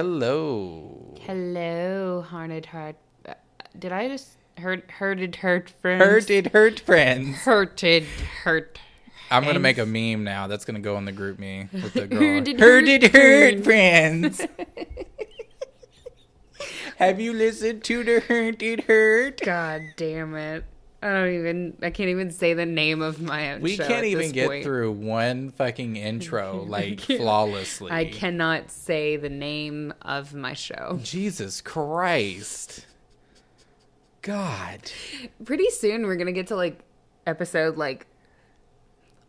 hello. Hello, Haunted Heart. Did I just hurted friends? Hurt friends. Hurted hurt. I'm going to make a meme now. That's going to go in the group me with the girl. Hurt friends. Have you listened to the Hurted Hurt? God damn it. I can't even say the name of my own show. We can't even get through one fucking intro, flawlessly. I cannot say the name of my show. Jesus Christ. God. Pretty soon we're going to get to, episode,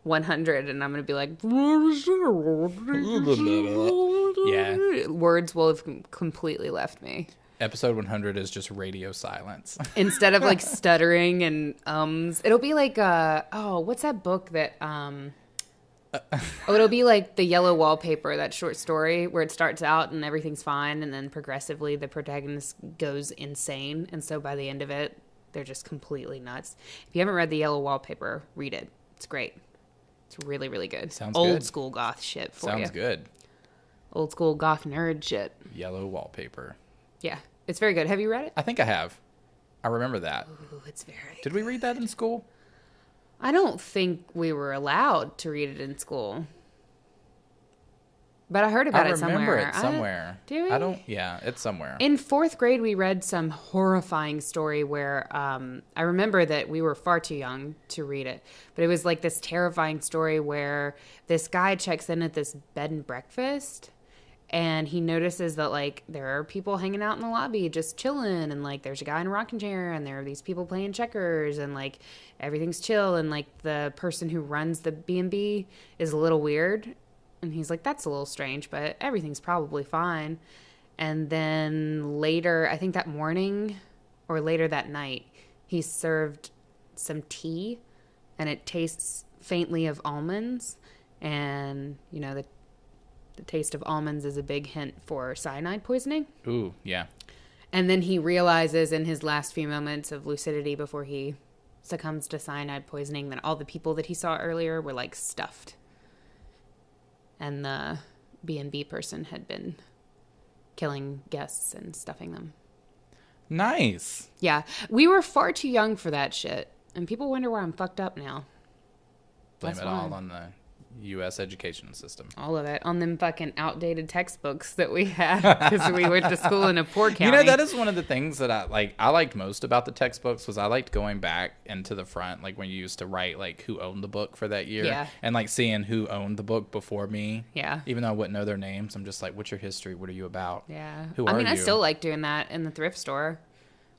100, and I'm going to be like... Yeah. Words will have completely left me. Episode 100 is just radio silence. Instead of stuttering and it'll be like what's that book that it'll be like The Yellow Wallpaper, that short story where it starts out and everything's fine and then progressively the protagonist goes insane, and so by the end of it they're just completely nuts. If you haven't read The Yellow Wallpaper, read it. It's great. It's really, really good. Sounds old good. School goth shit for you. Sounds good. Old school goth nerd shit. Yellow Wallpaper. Yeah. It's very good. Have you read it? I think I have. I remember that. Ooh, it's very Did we read that in school? I don't think we were allowed to read it in school. But I heard about it somewhere. I remember it somewhere. Do we? Yeah, it's somewhere. In 4th grade, we read some horrifying story where I remember that we were far too young to read it. But it was like this terrifying story where this guy checks in at this bed and breakfast. And he notices that, there are people hanging out in the lobby just chilling. And, there's a guy in a rocking chair. And there are these people playing checkers. And, everything's chill. And, the person who runs the B&B is a little weird. And he's like, that's a little strange, but everything's probably fine. And then later, I think that morning or later that night, he's served some tea. And it tastes faintly of almonds. And, the taste of almonds is a big hint for cyanide poisoning. Ooh, yeah. And then he realizes in his last few moments of lucidity before he succumbs to cyanide poisoning that all the people that he saw earlier were, stuffed. And the B&B person had been killing guests and stuffing them. Nice. Yeah. We were far too young for that shit. And people wonder why I'm fucked up now. Blame it all on the U.S. education system. All of it. On them fucking outdated textbooks that we had because we went to school in a poor county. That is one of the things that I liked most about the textbooks was I liked going back and to the front, when you used to write, who owned the book for that year. Yeah. And, seeing who owned the book before me. Yeah. Even though I wouldn't know their names, I'm just like, what's your history? What are you about? Yeah. Who are you? I still like doing that in the thrift store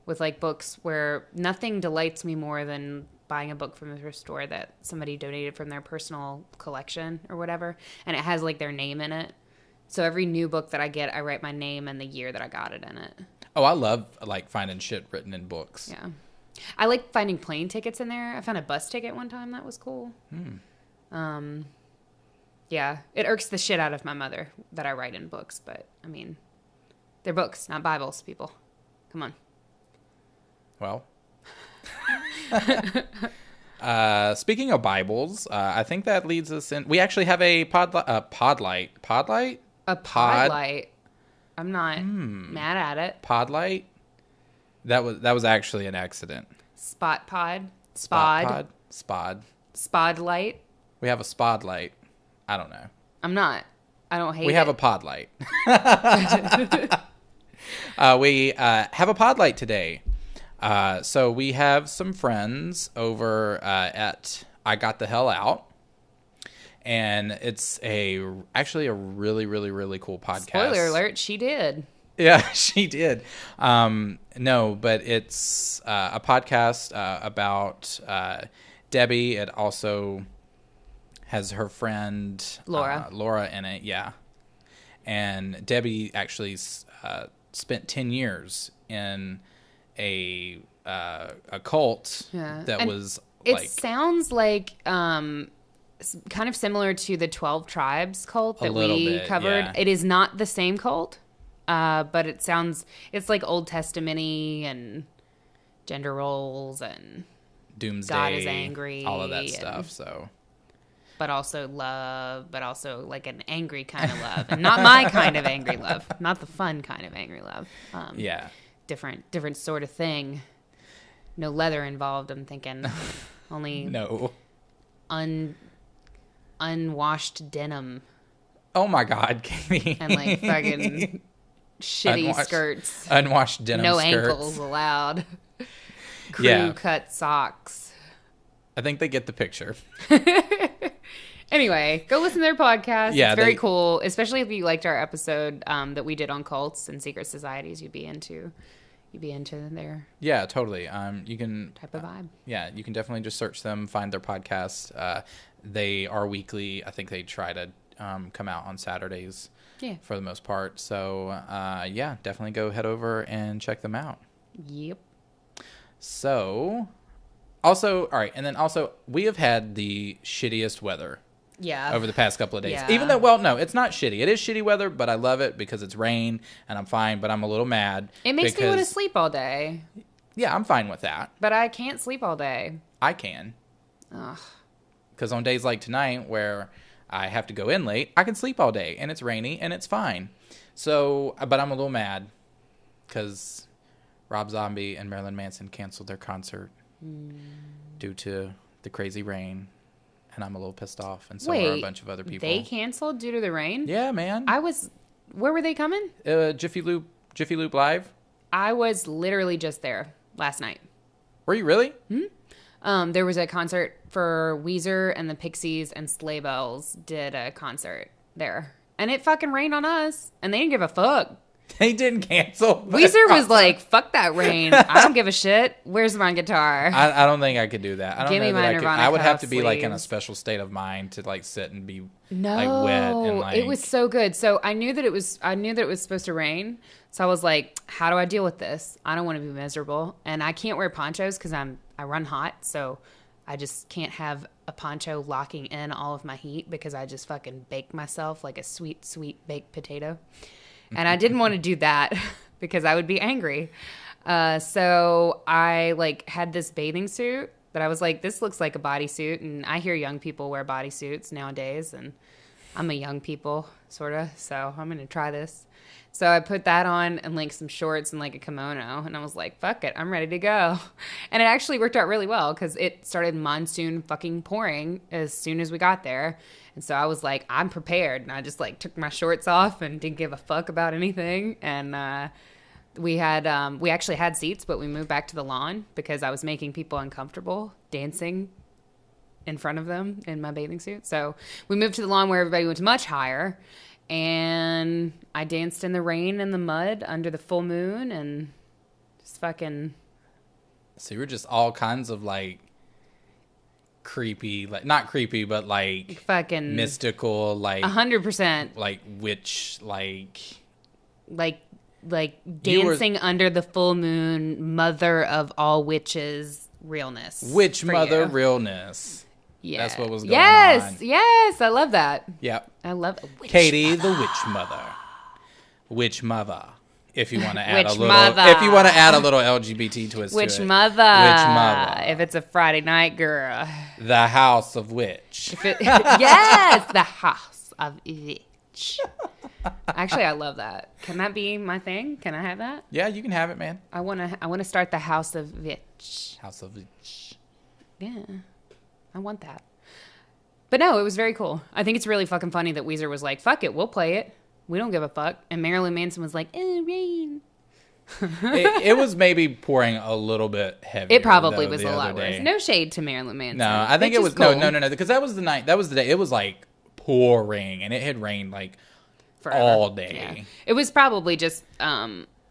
with, books where nothing delights me more than buying a book from the thrift store that somebody donated from their personal collection or whatever, and it has their name in it. So every new book that I get, I write my name and the year that I got it in it. Oh, I love finding shit written in books. Yeah, I like finding plane tickets in there. I found a bus ticket one time that was cool. Yeah, it irks the shit out of my mother that I write in books, but they're books, not Bibles, people. Come on. Well. Speaking of Bibles, I think that leads us in. We actually have a podlight. Podlight? A podlight. I'm not mad at it. Podlight? That was actually an accident. Spot pod. Spod. Spodlight. We have a spodlight. I don't know. I don't hate it. We have a podlight. We have a podlight today. So we have some friends over at I Got the Hell Out, and it's actually a really, really, really cool podcast. Spoiler alert, she did. Yeah, she did. No, but it's a podcast about Debbie. It also has her friend Laura in it, yeah. And Debbie actually spent 10 years in a cult that and was it sounds like kind of similar to the 12 Tribes cult that we covered. Yeah. It is not the same cult, but it's Old Testament-y and gender roles and doomsday, God is angry, all of that stuff. So but also love, but also like an angry kind of love, and not my kind of angry love, not the fun kind of angry love. Yeah. Different sort of thing. No leather involved. I'm thinking only No. Unwashed denim Oh my God, Katie. and like fucking shitty skirts. Unwashed denim No skirts. ankles allowed. Yeah. Crew cut socks. I think they get the picture. Anyway, go listen to their podcast. Yeah, it's very cool, especially if you liked our episode that we did on cults and secret societies. You'd be into their Yeah, totally. You can type of vibe. Yeah, you can definitely just search them, find their podcast. They are weekly. I think they try to come out on Saturdays. Yeah. For the most part. So yeah, definitely go head over and check them out. Yep. So, also, all right, and then also we have had the shittiest weather. Yeah. Over the past couple of days. Yeah. Even though, well, no, it's not shitty. It is shitty weather, but I love it because it's rain and I'm fine, but I'm a little mad. It makes me want to sleep all day. Yeah, I'm fine with that. But I can't sleep all day. I can. Ugh. Because on days like tonight where I have to go in late, I can sleep all day and it's rainy and it's fine. So, but I'm a little mad because Rob Zombie and Marilyn Manson canceled their concert due to the crazy rain. And I'm a little pissed off. And so are a bunch of other people. They canceled due to the rain? Yeah, man. Where were they coming? Jiffy Loop Live. I was literally just there last night. Were you really? There was a concert for Weezer and the Pixies, and Sleigh Bells did a concert there. And it fucking rained on us. And they didn't give a fuck. They didn't cancel. Weezer was like, fuck that rain. I don't give a shit. Where's my guitar? I don't think I could do that. I don't Give know me that my I could. Nirvana I would have to cuff be like in a sleeves. special state of mind to like sit and be No, like wet and like it was so good. So I knew that it was supposed to rain. So I was like, how do I deal with this? I don't want to be miserable. And I can't wear ponchos because I run hot. So I just can't have a poncho locking in all of my heat because I just fucking bake myself like a sweet, sweet baked potato. And I didn't want to do that because I would be angry. So I like had this bathing suit that I was like, this looks like a bodysuit. And I hear young people wear bodysuits nowadays. And I'm a young people, sort of. So I'm going to try this. So I put that on and like some shorts and like a kimono. And I was like, fuck it, I'm ready to go. And it actually worked out really well because it started monsoon fucking pouring as soon as we got there. And so I was like, I'm prepared. And I just like took my shorts off and didn't give a fuck about anything. And we actually had seats, but we moved back to the lawn because I was making people uncomfortable dancing in front of them in my bathing suit. So we moved to the lawn where everybody was much higher. And I danced in the rain and the mud under the full moon and just fucking... So you were just all kinds of like creepy, like not creepy, but like fucking mystical, like 100%, like witch, like dancing under the full moon, mother of all witches, realness. Witch for mother you. realness. Yeah. That's what was going on. Yes, I love that. Yep. I love witch Katie, mother. the witch mother. Witch mother. If you want to add Witch a little, mother. if you want to add a little LGBT twist Witch to it. mother. Witch mother. If it's a Friday night, girl. The house of witch. Yes, the house of witch. Actually, I love that. Can that be my thing? Can I have that? Yeah, you can have it, man. I wanna start the house of witch. House of witch. Yeah, I want that. But no, it was very cool. I think it's really fucking funny that Weezer was like, "Fuck it, we'll play it. We don't give a fuck." And Marilyn Manson was like, "Oh, rain." It was maybe pouring a little bit heavier. It probably though, was the a lot other worse. day. No shade to Marilyn Manson. No, I think Which it is was cool. no, because that was the night. That was the day. It was like pouring, and it had rained like Forever. all day. Yeah. It was probably just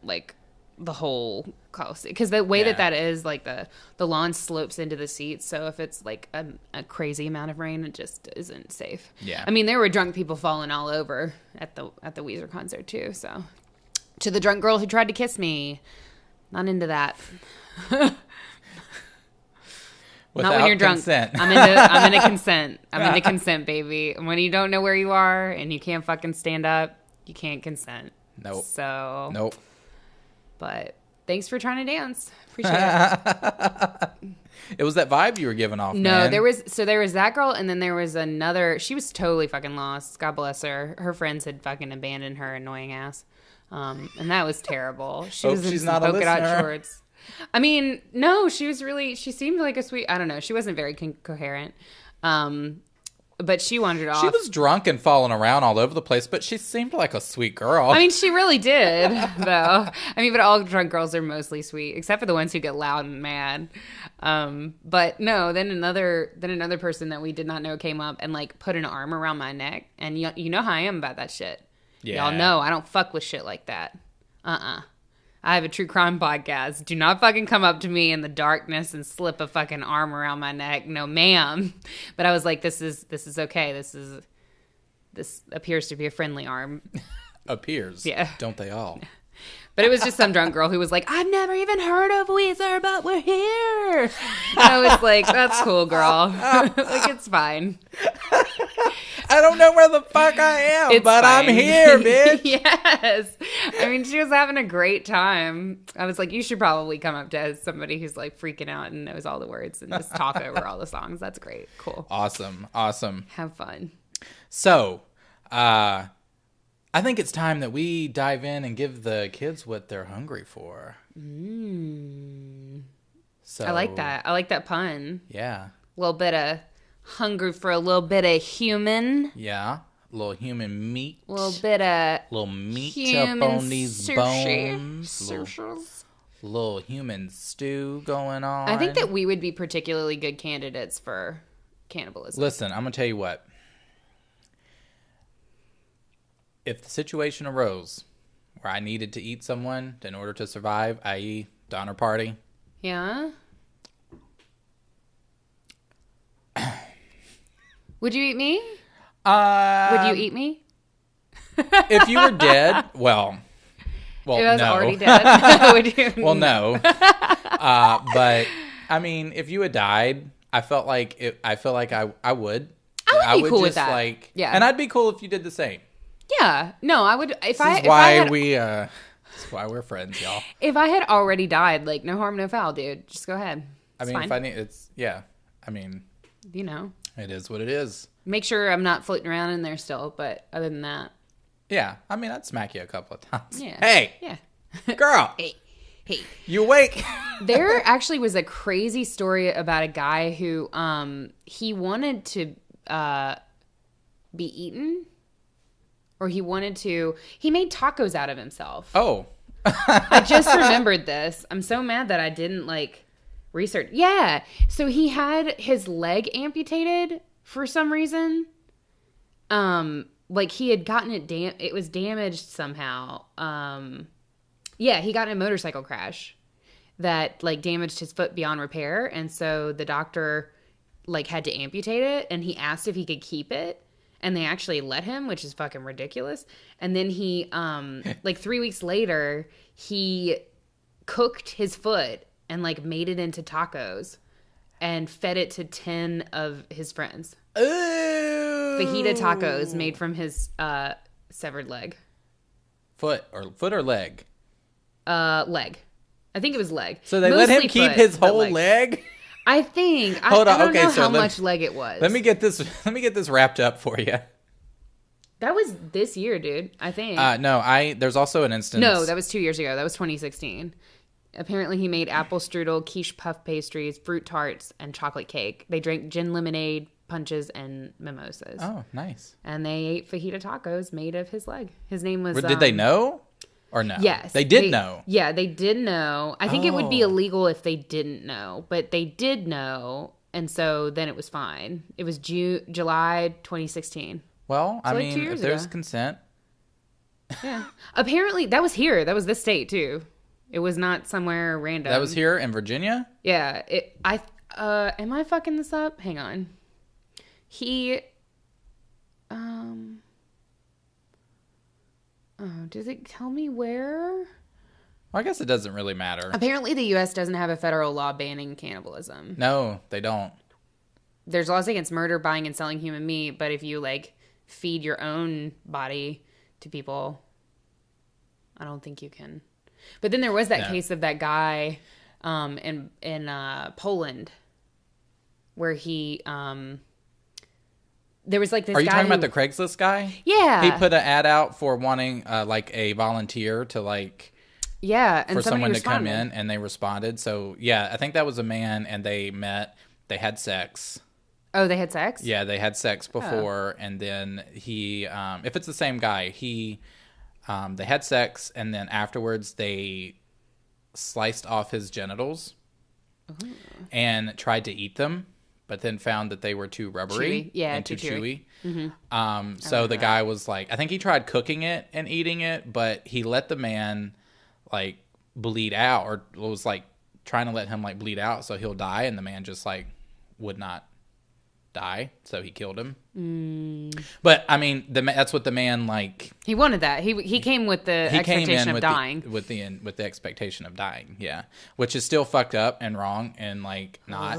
like the whole coast because the way Yeah. that is like the lawn slopes into the seats. So if it's like a crazy amount of rain, it just isn't safe. Yeah. I mean, there were drunk people falling all over at the Weezer concert too. So to the drunk girl who tried to kiss me, not into that. Without Not when you're drunk. consent. I'm into consent. I'm into consent, baby. When you don't know where you are and you can't fucking stand up, you can't consent. Nope. So Nope. But thanks for trying to dance. Appreciate it. It was that vibe you were giving off, No, man. there was that girl, and then there was another. She was totally fucking lost. God bless her. Her friends had fucking abandoned her annoying ass, and that was terrible. She Hope was in she's some not a polka dot listener. shorts. I mean, no, she seemed like a sweet. I don't know. She wasn't very coherent. But she wandered off. She was drunk and falling around all over the place, but she seemed like a sweet girl. I mean, she really did, though. I mean, but all drunk girls are mostly sweet, except for the ones who get loud and mad. But no, then another person that we did not know came up and like put an arm around my neck, and you know how I am about that shit. Yeah. Y'all know I don't fuck with shit like that. I have a true crime podcast. Do not fucking come up to me in the darkness and slip a fucking arm around my neck. No, ma'am. But I was like, this is okay. This appears to be a friendly arm. Appears. Yeah. Don't they all? But it was just some drunk girl who was like, I've never even heard of Weezer, but we're here. And I was like, that's cool, girl. Like, it's fine. I don't know where the fuck I am, It's but fine. I'm here, bitch. Yes. I mean, she was having a great time. I was like, you should probably come up to somebody who's like freaking out and knows all the words and just talk over all the songs. That's great. Cool. Awesome. Have fun. So, I think it's time that we dive in and give the kids what they're hungry for. So I like that. I like that pun. Yeah. A little bit of hungry for a little bit of human. Yeah. A little human meat. A little bit of Little meat human up on these sushi. bones. Little human stew going on. I think that we would be particularly good candidates for cannibalism. Listen, I'm going to tell you what. If the situation arose where I needed to eat someone in order to survive, i.e. Donner Party. Yeah? Would you eat me? Would you eat me? If you were dead, well, If I was no. already dead. Would you? Well, no. But I mean, if you had died, I felt like I would. I would be cool with that. Like, Yeah. And I'd be cool if you did the same. Yeah. No, I would. This is why we're friends, y'all. If I had already died, like, no harm, no foul, dude. Just go ahead. I mean, fine. if I need, I mean, You know. it is what it is. Make sure I'm not floating around in there still, but other than that. Yeah. I mean, I'd smack you a couple of times. Yeah. Hey, Yeah. girl, Hey. you awake? There actually was a crazy story about a guy who he wanted to be eaten, or he made tacos out of himself. Oh. I just remembered this. I'm so mad that I didn't like research. Yeah. So he had his leg amputated for some reason. Like he had gotten it was damaged somehow. Yeah, he got in a motorcycle crash that like damaged his foot beyond repair, and so the doctor like had to amputate it, and he asked if he could keep it, and they actually let him, which is fucking ridiculous. And then he like 3 weeks later, he cooked his foot and like made it into tacos and fed it to 10 of his friends. Ooh. Fajita tacos made from his severed leg. Foot or leg? Leg. I think it was leg. So they let him Mostly keep foot, his but whole leg? I think. Hold on. I don't Okay, know so how much leg it was. Let me get this wrapped up for you. That was this year, dude. I think. No, there's also an instance. No, that was 2 years ago. That was 2016. Apparently, he made apple strudel, quiche puff pastries, fruit tarts, and chocolate cake. They drank gin lemonade, punches, and mimosas. Oh, nice. And they ate fajita tacos made of his leg. His name was... Did they know? Or no? Yes. They did know. Yeah, they did know. I think it would be Oh. illegal if they didn't know. But they did know, and so then it was fine. It was July 2016. Well, I like mean, 2 if years there's ago. consent. Yeah. Apparently, that was here. That was this state, too. It was not somewhere random. That was here in Virginia? Yeah. Am I fucking this up? Hang on. He, does it tell me where? Well, I guess it doesn't really matter. Apparently, the U.S. doesn't have a federal law banning cannibalism. No, they don't. There's laws against murder, buying, and selling human meat, but if you, like, feed your own body to people, I don't think you can. But then there was that case of that guy in Poland where he there was like this Are you guy talking who, about the Craigslist guy? yeah, He put an ad out for wanting like a volunteer to like yeah, and for somebody someone to responded. come in, and they responded. So yeah, I think that was a man, and they met. They had sex. Oh, they had sex? Yeah, they had sex before, and then he, if it's the same guy, they had sex, and then afterwards they sliced off his genitals and tried to eat them, but then found that they were too rubbery Chewy. Yeah, and too chewy. chewy. So the guy was like, I think he tried cooking it and eating it, but he let the man like bleed out, or was like trying to let him like bleed out so he'll die, and the man just like would not die, so he killed him. But I mean, that's what the man like. He wanted that. He came with the expectation of dying. With the expectation of dying, yeah, which is still fucked up and wrong and like not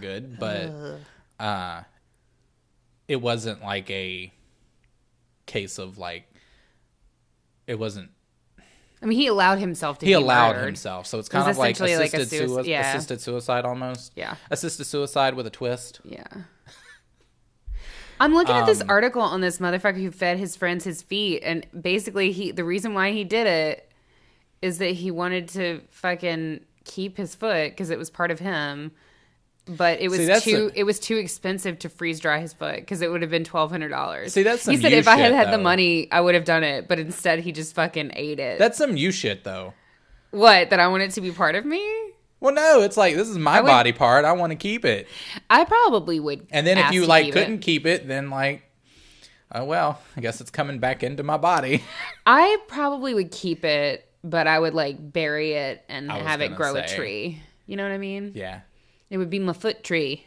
good. But it wasn't like a case of like it wasn't. I mean, he allowed himself to He be allowed murdered. himself, so it's kind of like essentially like a assisted suicide almost. Yeah. Assisted suicide with a twist. Yeah. I'm looking at this article on this motherfucker who fed his friends his feet, and basically the reason why he did it is that he wanted to fucking keep his foot because it was part of him, but it was too expensive to freeze dry his foot because it would have been $1,200. See, that's some he said you if I had shit, had the though. money, I would have done it, but instead he just fucking ate it. That's some you shit though. What? That I want it to be part of me? Well, no, it's like this is my body part. I want to keep it. I probably would. And then if ask you to like keep couldn't keep it, then like, oh well, I guess it's coming back into my body. I probably would keep it, but I would like bury it and I was have it gonna grow a say. tree. You know what I mean? Yeah, It would be my foot tree.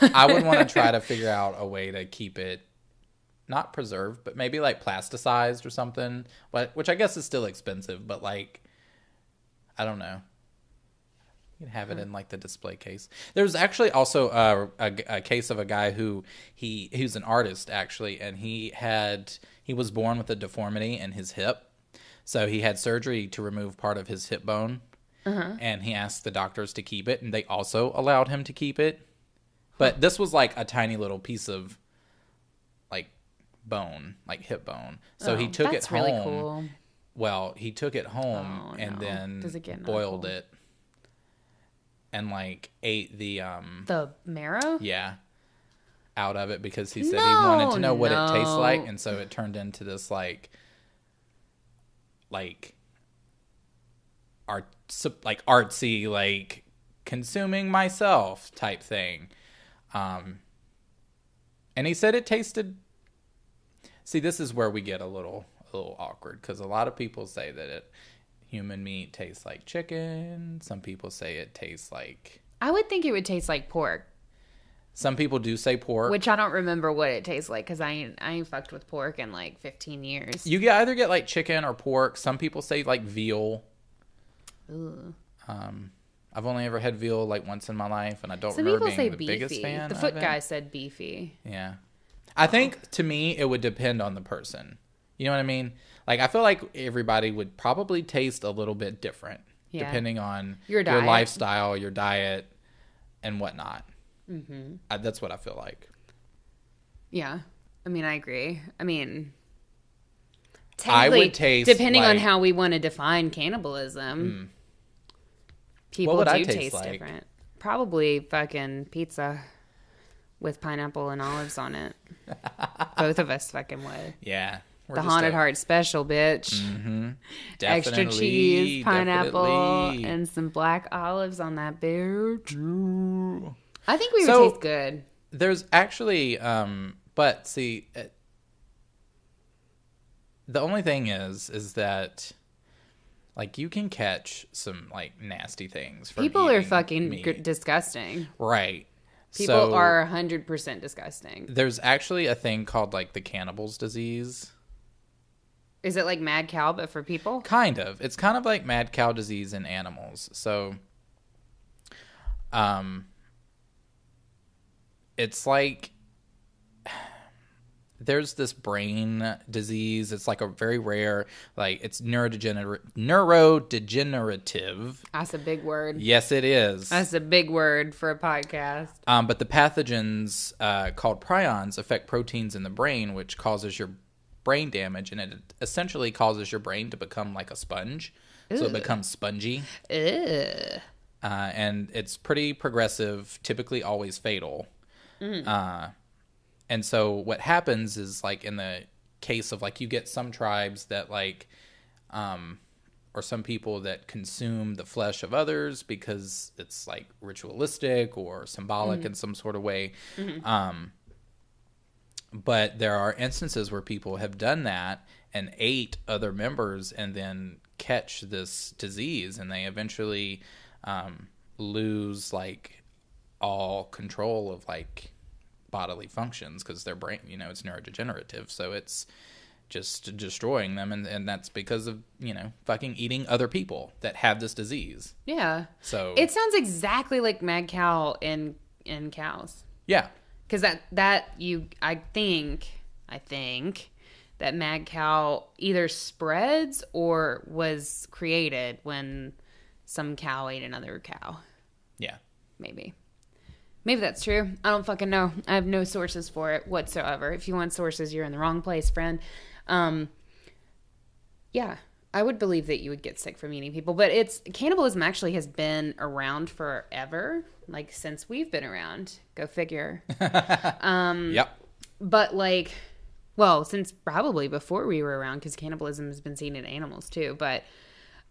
I would want to try to figure out a way to keep it not preserved, but maybe like plasticized or something. But which I guess is still expensive, but like, I don't know. You can have it in like the display case. There's actually also a case of a guy who's an artist actually, and he was born with a deformity in his hip, so he had surgery to remove part of his hip bone, and he asked the doctors to keep it, and they also allowed him to keep it. But this was like a tiny little piece of like bone, like hip bone. So he took it home. That's really cool. Well, he took it home Oh, and no. then Does it get boiled knuckle? it and like ate the marrow? yeah out of it because he said he wanted to know what it tastes No. like, and so it turned into this like artsy like consuming myself type thing. And he said it tasted. See, this is where we get a little awkward because a lot of people say that human meat tastes like chicken. Some people say it tastes like. I would think it would taste like pork, Some people do say pork. which I don't remember what it tastes like because I ain't fucked with pork in like 15 years. You either get like chicken or pork. Some people say like veal. Ooh. I've only ever had veal like once in my life, and I don't Some remember people being say the beefy. biggest fan. The of foot it. guy said beefy. Yeah. I think to me it would depend on the person. You know what I mean? Like I feel like everybody would probably taste a little bit different depending on Your diet. lifestyle, your diet, and whatnot. Mm-hmm. That's what I feel like. Yeah. I mean, I agree. I mean, I would technically, taste depending on like- how we want to define cannibalism, people What would I do taste taste like? different. Probably fucking pizza with pineapple and olives on it. Both of us fucking would. Yeah. We're The just Haunted Heart special, bitch. Extra Definitely, cheese, pineapple, definitely. and some black olives on that bitch. I think we would So- taste good. There's actually, but see, the only thing is that, like, you can catch some like nasty things. From People are eating fucking meat. disgusting. Right. People So, are 100% disgusting. There's actually a thing called like the cannibal's disease. Is it like mad cow, but for people? Kind of. It's kind of like mad cow disease in animals. So, it's like there's this brain disease. It's like a very rare, like it's neurodegenerative. That's a big word. Yes, it is. That's a big word for a podcast. But the pathogens called prions affect proteins in the brain, which causes your brain damage, and it essentially causes your brain to become like a sponge. Ew. So it becomes spongy. Ew. And it's pretty progressive, typically always fatal. And so what happens is, like, in the case of, like, you get some tribes that, like, or some people that consume the flesh of others because it's, like, ritualistic or symbolic in some sort of way. But there are instances where people have done that and ate other members and then catch this disease, and they eventually lose, like, all control of, like, bodily functions because their brain, you know, it's neurodegenerative, so it's just destroying them, and that's because of, you know, fucking eating other people that have this disease. Yeah. So it sounds exactly like mad cow in cows. Yeah. Because I think that mad cow either spreads or was created when some cow ate another cow. Yeah. Maybe that's true. I don't fucking know. I have no sources for it whatsoever. If you want sources, you're in the wrong place, friend. Yeah, I would believe that you would get sick from eating people. But cannibalism actually has been around forever, like since we've been around. Go figure. Yep. But like, well, since probably before we were around, because cannibalism has been seen in animals too. But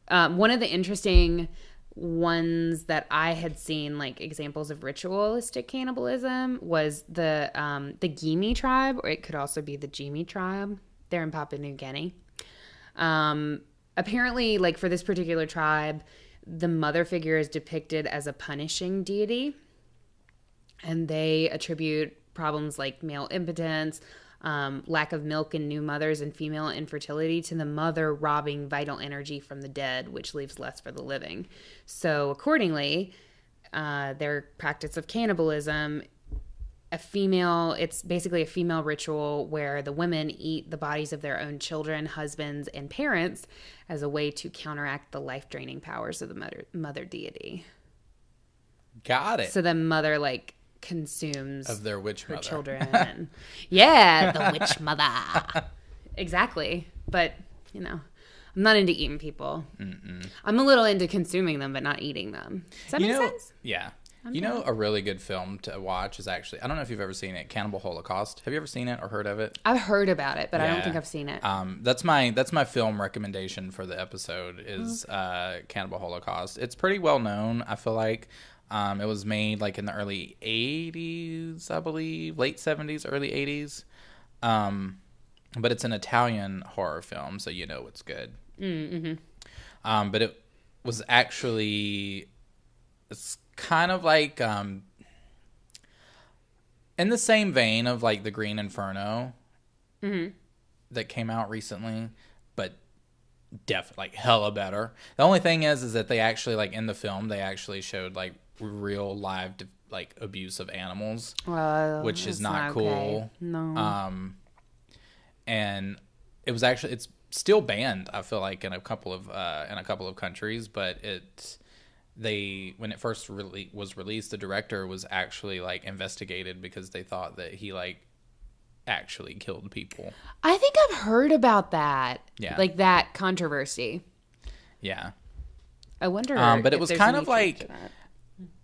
one of the interesting ones that I had seen, like examples of ritualistic cannibalism, was the Gimi tribe, or it could also be the Jimi tribe. They're in Papua New Guinea. Apparently, like for this particular tribe, the mother figure is depicted as a punishing deity, and they attribute problems like male impotence, lack of milk in new mothers, and female infertility to the mother robbing vital energy from the dead, which leaves less for the living. So accordingly, their practice of cannibalism, it's basically a female ritual where the women eat the bodies of their own children, husbands, and parents as a way to counteract the life-draining powers of the mother deity. Got it. So the mother, like, consumes of their witch her mother. Children. And, yeah, the witch mother. Exactly. But, you know, I'm not into eating people. Mm-mm. I'm a little into consuming them, but not eating them. Does that make sense? Yeah. A really good film to watch is actually, I don't know if you've ever seen it, Cannibal Holocaust. Have you ever seen it or heard of it? I've heard about it, but I don't think I've seen it. That's my film recommendation for the episode is Cannibal Holocaust. It's pretty well known, I feel like. It was made like in the early 80s, I believe, late 70s, early 80s. But it's an Italian horror film, so you know it's good. Mm-hmm. But it was actually, it's kind of like in the same vein of like the Green Inferno that came out recently, but definitely like hella better. The only thing is that they actually, like, in the film, they actually showed like real live like abuse of animals, which is not cool. Okay. No. And it was actually, it's still banned, I feel like, in a couple of countries, but when it first was released, the director was actually like investigated because they thought that he like actually killed people. I think I've heard about that. Yeah. Like that controversy. Yeah. I wonder. But it was kind of like,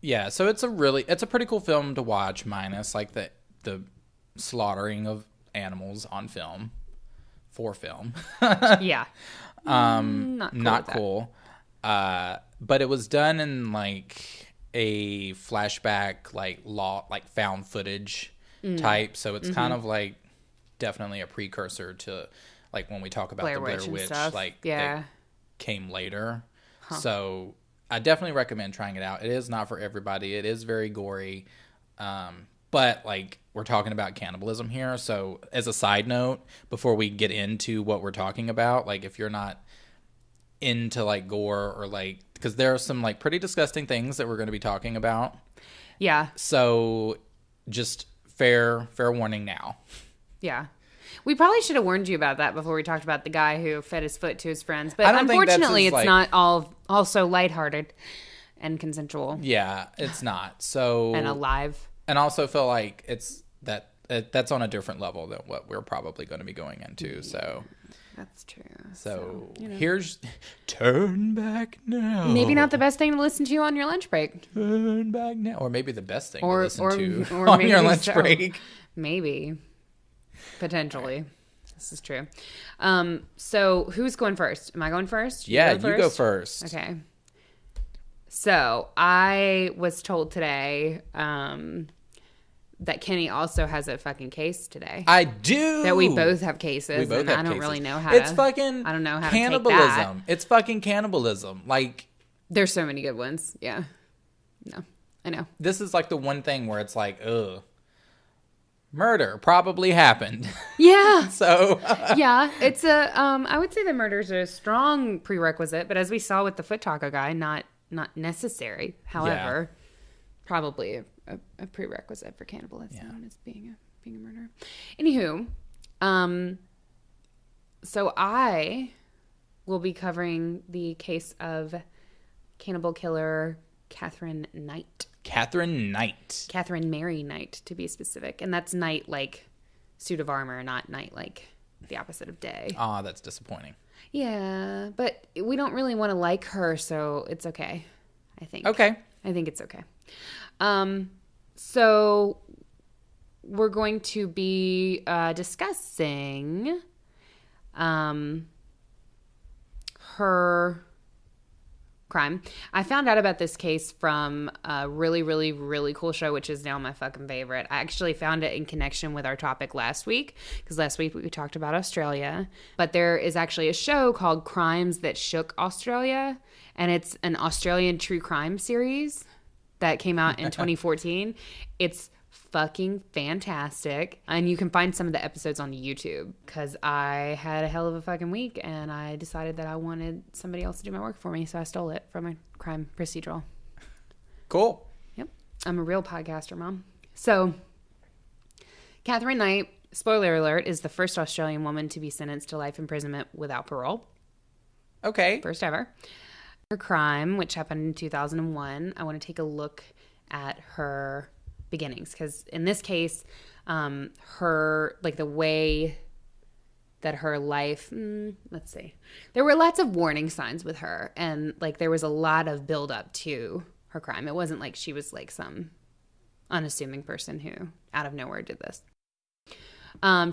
yeah. So it's a pretty cool film to watch, minus like the slaughtering of animals on film, for film. Yeah. Not cool. But it was done in like a flashback, like found footage type. So it's kind of like definitely a precursor to like when we talk about the Blair Witch, like that came later. Huh. So I definitely recommend trying it out. It is not for everybody. It is very gory. But like we're talking about cannibalism here. So as a side note, before we get into what we're talking about, like if you're not into like gore or like, because there are some like pretty disgusting things that we're going to be talking about. Yeah. So just fair warning now. Yeah. We probably should have warned you about that before we talked about the guy who fed his foot to his friends. But I don't think that's unfortunately, his, it's not all so lighthearted and consensual Yeah, it's not. So and alive. And I also feel like that's on a different level than what we're probably going to be going into. So That's true. So here's Turn Back Now. Maybe not the best thing to listen to on your lunch break. Turn Back Now. Or maybe the best thing to listen to or on your lunch break. Maybe. Potentially. This is true. So who's going first? Am I going first? You go first. Okay. So I was told today that Kenny also has a fucking case today. I do. That we both have cases. We both and have I don't cases. really know how It's to. fucking I don't know how cannibalism. to take that. It's fucking cannibalism. Like, there's so many good ones. Yeah. No, I know. This is like the one thing where it's like, ugh. Murder probably happened. Yeah. So. Yeah. It's I would say the murder's a strong prerequisite, but as we saw with the Foot Taco guy, not necessary. However, probably a prerequisite for cannibalism is being a murderer. Anywho, so I will be covering the case of cannibal killer Catherine Knight. Catherine Mary Knight, to be specific. And that's Knight like suit of armor, not Night like the opposite of day. Ah, that's disappointing. Yeah, but we don't really want to like her, so it's okay, I think. Okay. I think it's okay. So we're going to be discussing her crime. I found out about this case from a really, really, really cool show, which is now my fucking favorite. I actually found it in connection with our topic last week, because last week we talked about Australia. But there is actually a show called Crimes That Shook Australia, and it's an Australian true crime series that came out in 2014. It's fucking fantastic. And you can find some of the episodes on YouTube, because I had a hell of a fucking week and I decided that I wanted somebody else to do my work for me. So I stole it from a crime procedural. Cool. Yep. I'm a real podcaster, Mom. So Catherine Knight, spoiler alert, is the first Australian woman to be sentenced to life imprisonment without parole. Okay. First ever. Her crime, which happened in 2001, I want to take a look at her beginnings, because in this case, her, like, the way that her life, let's see, there were lots of warning signs with her, and like there was a lot of build up to her crime. It wasn't like she was like some unassuming person who out of nowhere did this.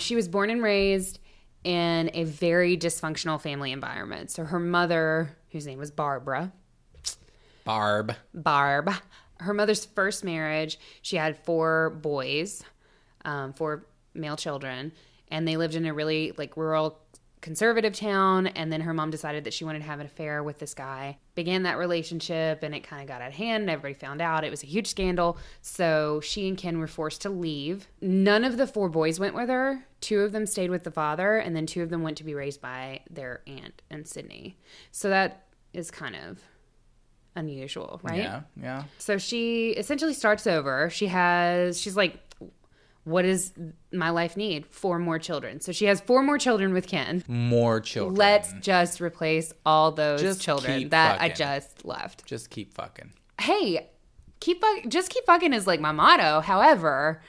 She was born and raised in a very dysfunctional family environment. So her mother, whose name was Barb. Her mother's first marriage, she had 4 boys, 4 male children, and they lived in a really like rural conservative town. And then her mom decided that she wanted to have an affair with this guy, began that relationship, and it kind of got out of hand and everybody found out. It was a huge scandal. So she and Ken were forced to leave. None of the 4 boys went with her. 2 of them stayed with the father, and then 2 of them went to be raised by their aunt in Sydney. So that is kind of unusual, right? Yeah. So she essentially starts over. She's like, what does my life need? 4 more children. So she has 4 more children with Ken. More children. Let's just replace all those children that fucking. I just left. Just keep fucking. Hey, just keep fucking is like my motto. However,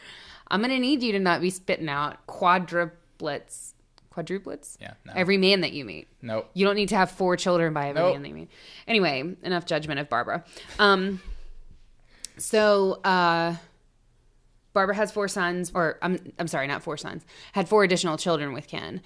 I'm going to need you to not be spitting out quadruplets. Yeah. No. Every man that you meet. Nope. You don't need to have 4 children by every man that you meet. Anyway, enough judgment of Barbara. So Barbara has 4 sons, or I'm sorry, not 4 sons. Had 4 additional children with Ken.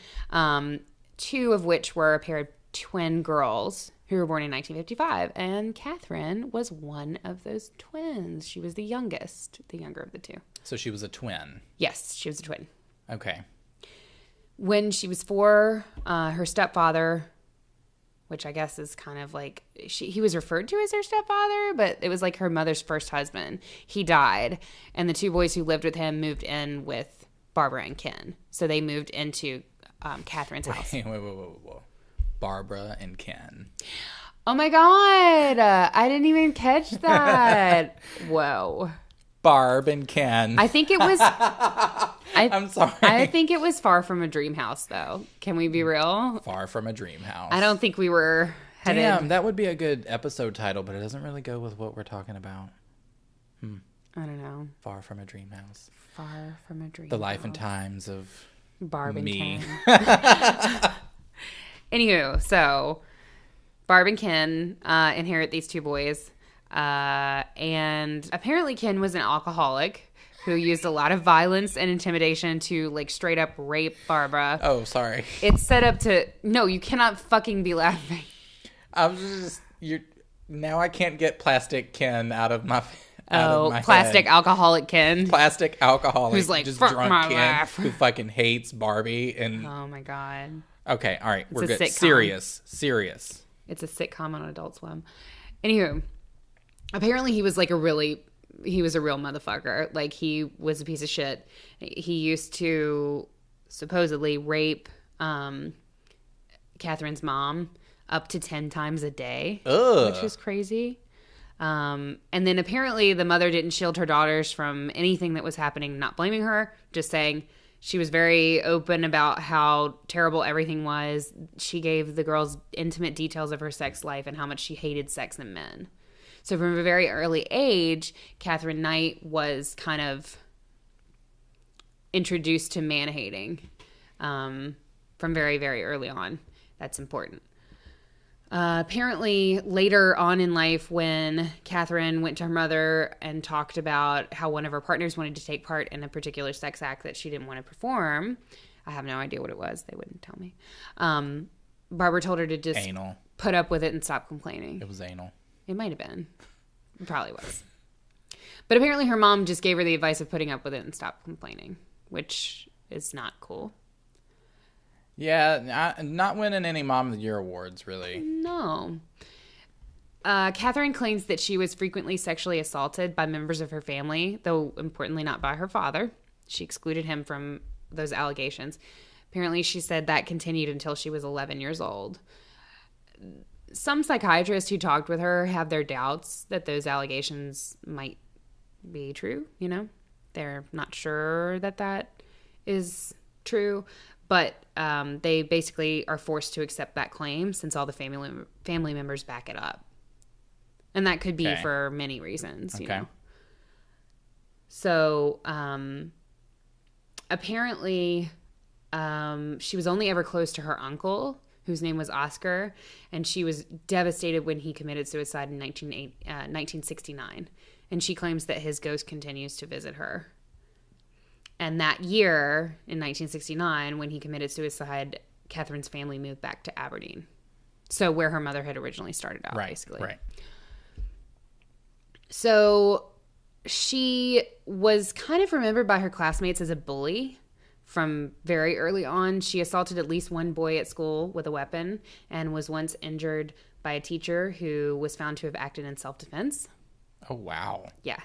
2 of which were a pair of twin girls who were born in 1955, and Catherine was one of those twins. She was the youngest, the younger of the 2. So she was a twin. Yes, she was a twin. Okay. When she was 4, her stepfather, which I guess is kind of like, he was referred to as her stepfather, but it was like her mother's first husband. He died, and the 2 boys who lived with him moved in with Barbara and Ken. So they moved into Catherine's house. Whoa. Barbara and Ken. Oh my God. I didn't even catch that. Whoa. Barb and Ken. I think I'm sorry. I think it was Far From a Dream House, though. Can we be real? Far From a Dream House. I don't think we were headed. Damn, that would be a good episode title, but it doesn't really go with what we're talking about. I don't know. Far From a Dream House. Far From a Dream The life House. and times of Barb and me. Ken. Anywho, so Barb and Ken inherit these two boys. And apparently Ken was an alcoholic who used a lot of violence and intimidation to like straight up rape Barbara. Oh, sorry. It's set up to... No, you cannot fucking be laughing. I was just... Now I can't get plastic Ken out of my Plastic head. alcoholic Ken. Plastic alcoholic. Who's like, just "Fuck drunk my Ken life." who fucking hates Barbie. And Oh my God. okay, all right. We're a good. sitcom. Serious. It's a sitcom on Adult Swim. Anywho, apparently he was like he was a real motherfucker. Like, he was a piece of shit. He used to supposedly rape Catherine's mom up to 10 times a day, Ugh. which was crazy. And then apparently the mother didn't shield her daughters from anything that was happening, not blaming her, just saying she was very open about how terrible everything was. She gave the girls intimate details of her sex life and how much she hated sex and men. So from a very early age, Catherine Knight was kind of introduced to man-hating from very, very early on. That's important. Apparently, later on in life, when Catherine went to her mother and talked about how one of her partners wanted to take part in a particular sex act that she didn't want to perform, I have no idea what it was. They wouldn't tell me. Barbara told her to just Anal. put up with it and stop complaining. It was anal. It might have been. It probably was. But apparently her mom just gave her the advice of putting up with it and stop complaining, which is not cool. Yeah, not winning any Mom of the Year awards, really. No. Catherine claims that she was frequently sexually assaulted by members of her family, though importantly not by her father. She excluded him from those allegations. Apparently she said that continued until she was 11 years old. Some psychiatrists who talked with her have their doubts that those allegations might be true, you know? They're not sure that that is true, but they basically are forced to accept that claim since all the family members back it up. And that could be for many reasons, you know? So apparently she was only ever close to her uncle, whose name was Oscar, and she was devastated when he committed suicide in 1969. And she claims that his ghost continues to visit her. And that year, in 1969, when he committed suicide, Catherine's family moved back to Aberdeen. So where her mother had originally started out, basically. Right. So she was kind of remembered by her classmates as a bully from very early on. She assaulted at least one boy at school with a weapon and was once injured by a teacher who was found to have acted in self-defense. Oh, wow. Yeah.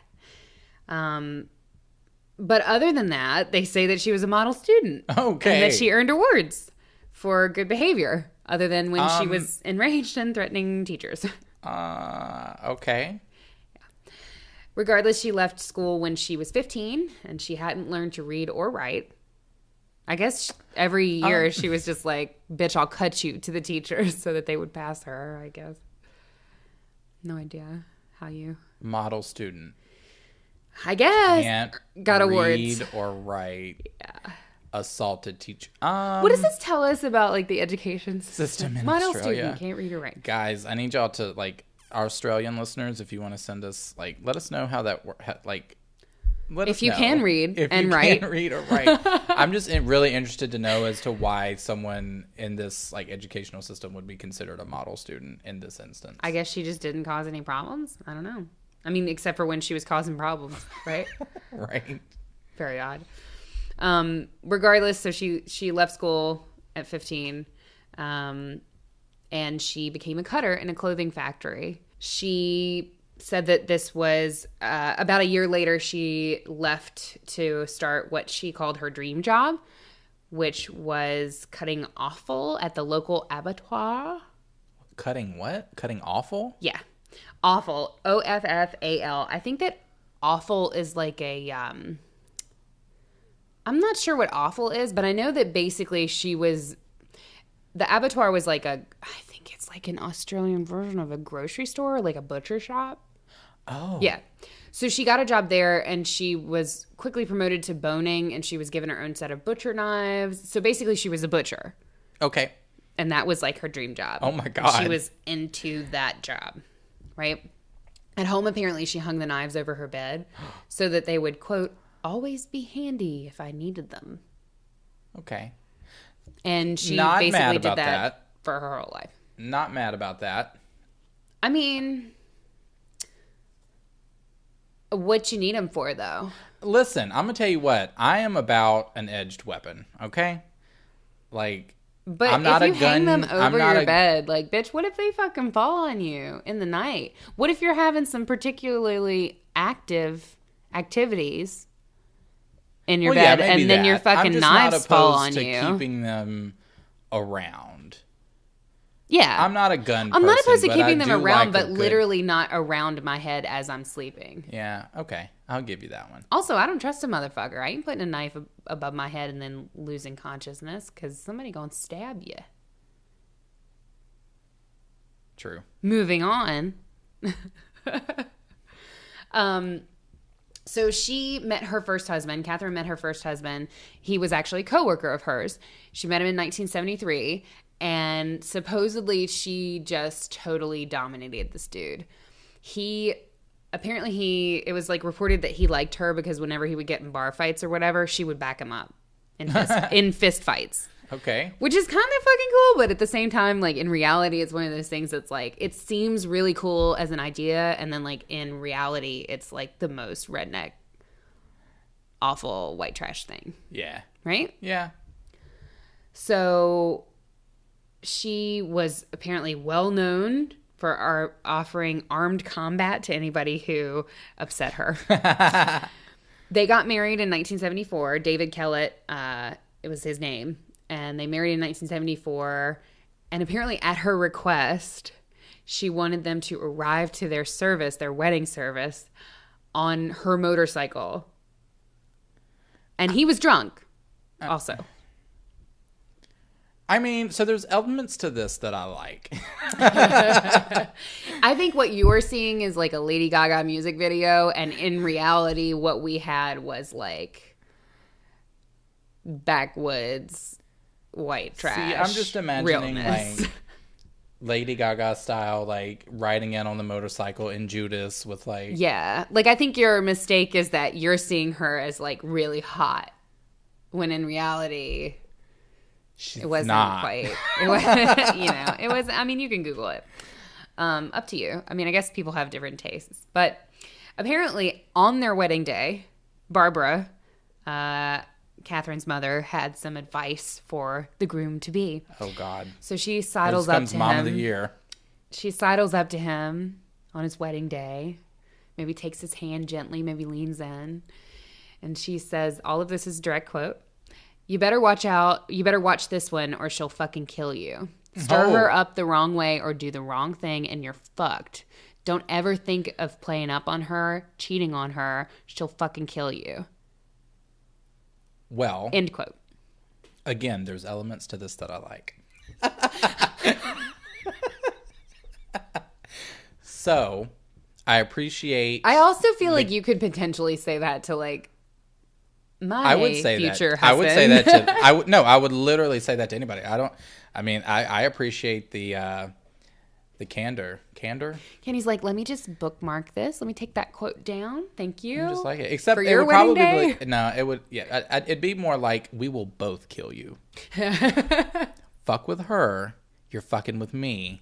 But other than that, they say that she was a model student. Okay. And that she earned awards for good behavior, other than when she was enraged and threatening teachers. Okay. Regardless, she left school when she was 15, and she hadn't learned to read or write. I guess every year she was just like, bitch, I'll cut you to the teachers so that they would pass her, I guess. No idea how you... Model student. I guess. Can't got awards. read or write. Yeah. Assaulted teacher. What does this tell us about like the education System in Model Australia. student can't read or write. Guys, I need y'all to, like, our Australian listeners, if you want to send us, like, let us know how that works. Like, let us If you know. can read If and you write. Can read or write. I'm just really interested to know as to why someone in this, like, educational system would be considered a model student in this instance. I guess she just didn't cause any problems. I don't know. I mean, except for when she was causing problems, right? Right. Very odd. Regardless, so she left school at 15, and she became a cutter in a clothing factory. She said that this was about a year later, she left to start what she called her dream job, which was cutting offal at the local abattoir. Cutting what? Cutting awful? Yeah. Offal. Offal. I think that offal is like a I'm not sure what offal is, but I know that basically the abattoir was like I think it's like an Australian version of a grocery store, like a butcher shop. Oh. Yeah. So she got a job there, and she was quickly promoted to boning, and she was given her own set of butcher knives. So basically she was a butcher. Okay. And that was like her dream job. Oh my God. She was into that job, right? At home, apparently, she hung the knives over her bed so that they would, quote, always be handy if I needed them. Okay. And she Not basically mad did about that for her whole life. Not mad about that. I mean, what you need them for, though? Listen, I'm going to tell you what. I am about an edged weapon, okay? Like, But I'm not if you a gun, hang them I'm over not your a- bed, like, bitch, what if they fucking fall on you in the night? What if you're having some particularly active activities in your bed, maybe and then your I'm fucking just knives not fall opposed on to you? keeping them around. Yeah. I'm not a gun I'm not person, opposed to but keeping I them do around, like a but good- literally not around my head as I'm sleeping. Yeah, okay. I'll give you that one. Also, I don't trust a motherfucker. I ain't putting a knife above my head and then losing consciousness because somebody gonna stab you. True. Moving on. So she met her first husband. Catherine met her first husband. He was actually a coworker of hers. She met him in 1973, and supposedly she just totally dominated this dude. It was like reported that he liked her because whenever he would get in bar fights or whatever, she would back him up in fist fights. Okay. Which is kind of fucking cool, but at the same time, like, in reality, it's one of those things that's, like, it seems really cool as an idea, and then, like, in reality, it's, like, the most redneck, awful white trash thing. Yeah. Right? Yeah. So, she was apparently well known for offering armed combat to anybody who upset her. They got married in 1974. David Kellett, it was his name. And they married in 1974. And apparently at her request, she wanted them to arrive to their service, their wedding service, on her motorcycle. And he was drunk also. I mean, so there's elements to this that I like. I think what you're seeing is like a Lady Gaga music video. And in reality, what we had was like backwoods white trash. See, I'm just imagining realness. like Lady Gaga style, like riding in on the motorcycle in Judas with like. Yeah. Like, I think your mistake is that you're seeing her as like really hot when in reality it wasn't not. quite. It was, it was, I mean, you can Google it. Up to you. I mean, I guess people have different tastes. But apparently on their wedding day, Barbara, Catherine's mother, had some advice for the groom-to-be. Oh, God. So she Here sidles up comes to Mom him. of the Year. She sidles up to him on his wedding day, maybe takes his hand gently, maybe leans in, and she says, all of this is a direct quote, "You better watch out. You better watch this one or she'll fucking kill you. Stir her up the wrong way or do the wrong thing and you're fucked. Don't ever think of playing up on her, cheating on her. She'll fucking kill you." Well, End quote. again, there's elements to this that I like. So, I appreciate. I also feel like you could potentially say that to like my I would say future that. husband. I would say that to. I would literally say that to anybody. I appreciate the candor. Candor. Kenny's like, let me just bookmark this. Let me take that quote down. Thank you. I just like it. Except For it your would wedding probably day? no. It would it'd be more like we will both kill you. Fuck with her. You're fucking with me.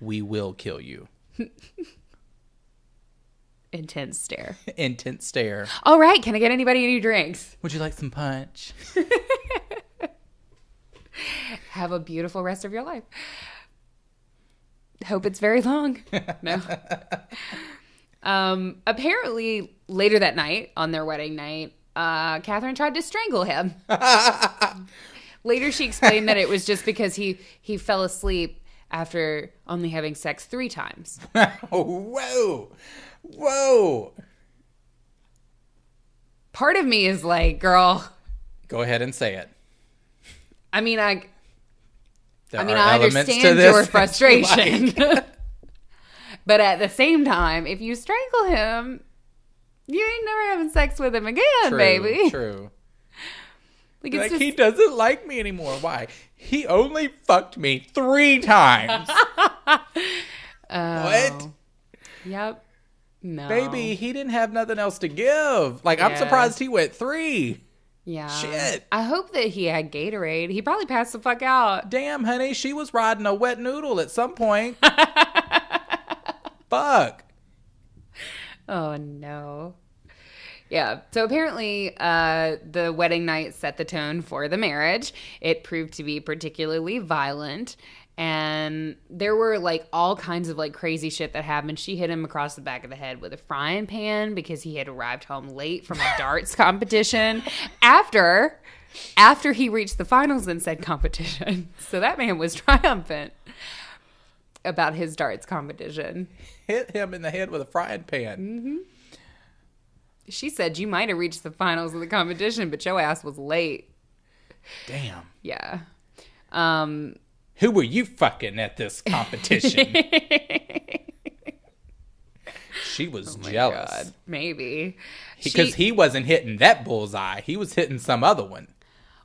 We will kill you. Intense stare. Intense stare. All right. Can I get anybody any drinks? Would you like some punch? Have a beautiful rest of your life. Hope it's very long. No. Apparently, later that night, on their wedding night, Catherine tried to strangle him. Later, she explained that it was just because he fell asleep after only having sex 3 times. Whoa. part of me is like, girl. Go ahead and say it. I mean, I There are I elements understand to this your that you frustration. like. But at the same time, if you strangle him, you ain't never having sex with him again, True, baby. True. Like, it's Like, just, he doesn't like me anymore. Why? He only fucked me 3 times. What? Yep. No. Baby, he didn't have nothing else to give. Like, I'm Yeah. surprised he went 3. Yeah. Shit. I hope that he had Gatorade. He probably passed the fuck out. Damn, honey, she was riding a wet noodle at some point. Fuck. Oh, no. Yeah. So apparently, the wedding night set the tone for the marriage. It proved to be particularly violent. And there were like all kinds of like crazy shit that happened. She hit him across the back of the head with a frying pan because he had arrived home late from a darts competition after he reached the finals in said competition. So that man was triumphant about his darts competition. Hit him in the head with a frying pan. Mm-hmm. She said you might have reached the finals of the competition, but your ass was late. Damn. Yeah. Who were you fucking at this competition? She was jealous. God, maybe. Because he wasn't hitting that bullseye. He was hitting some other one.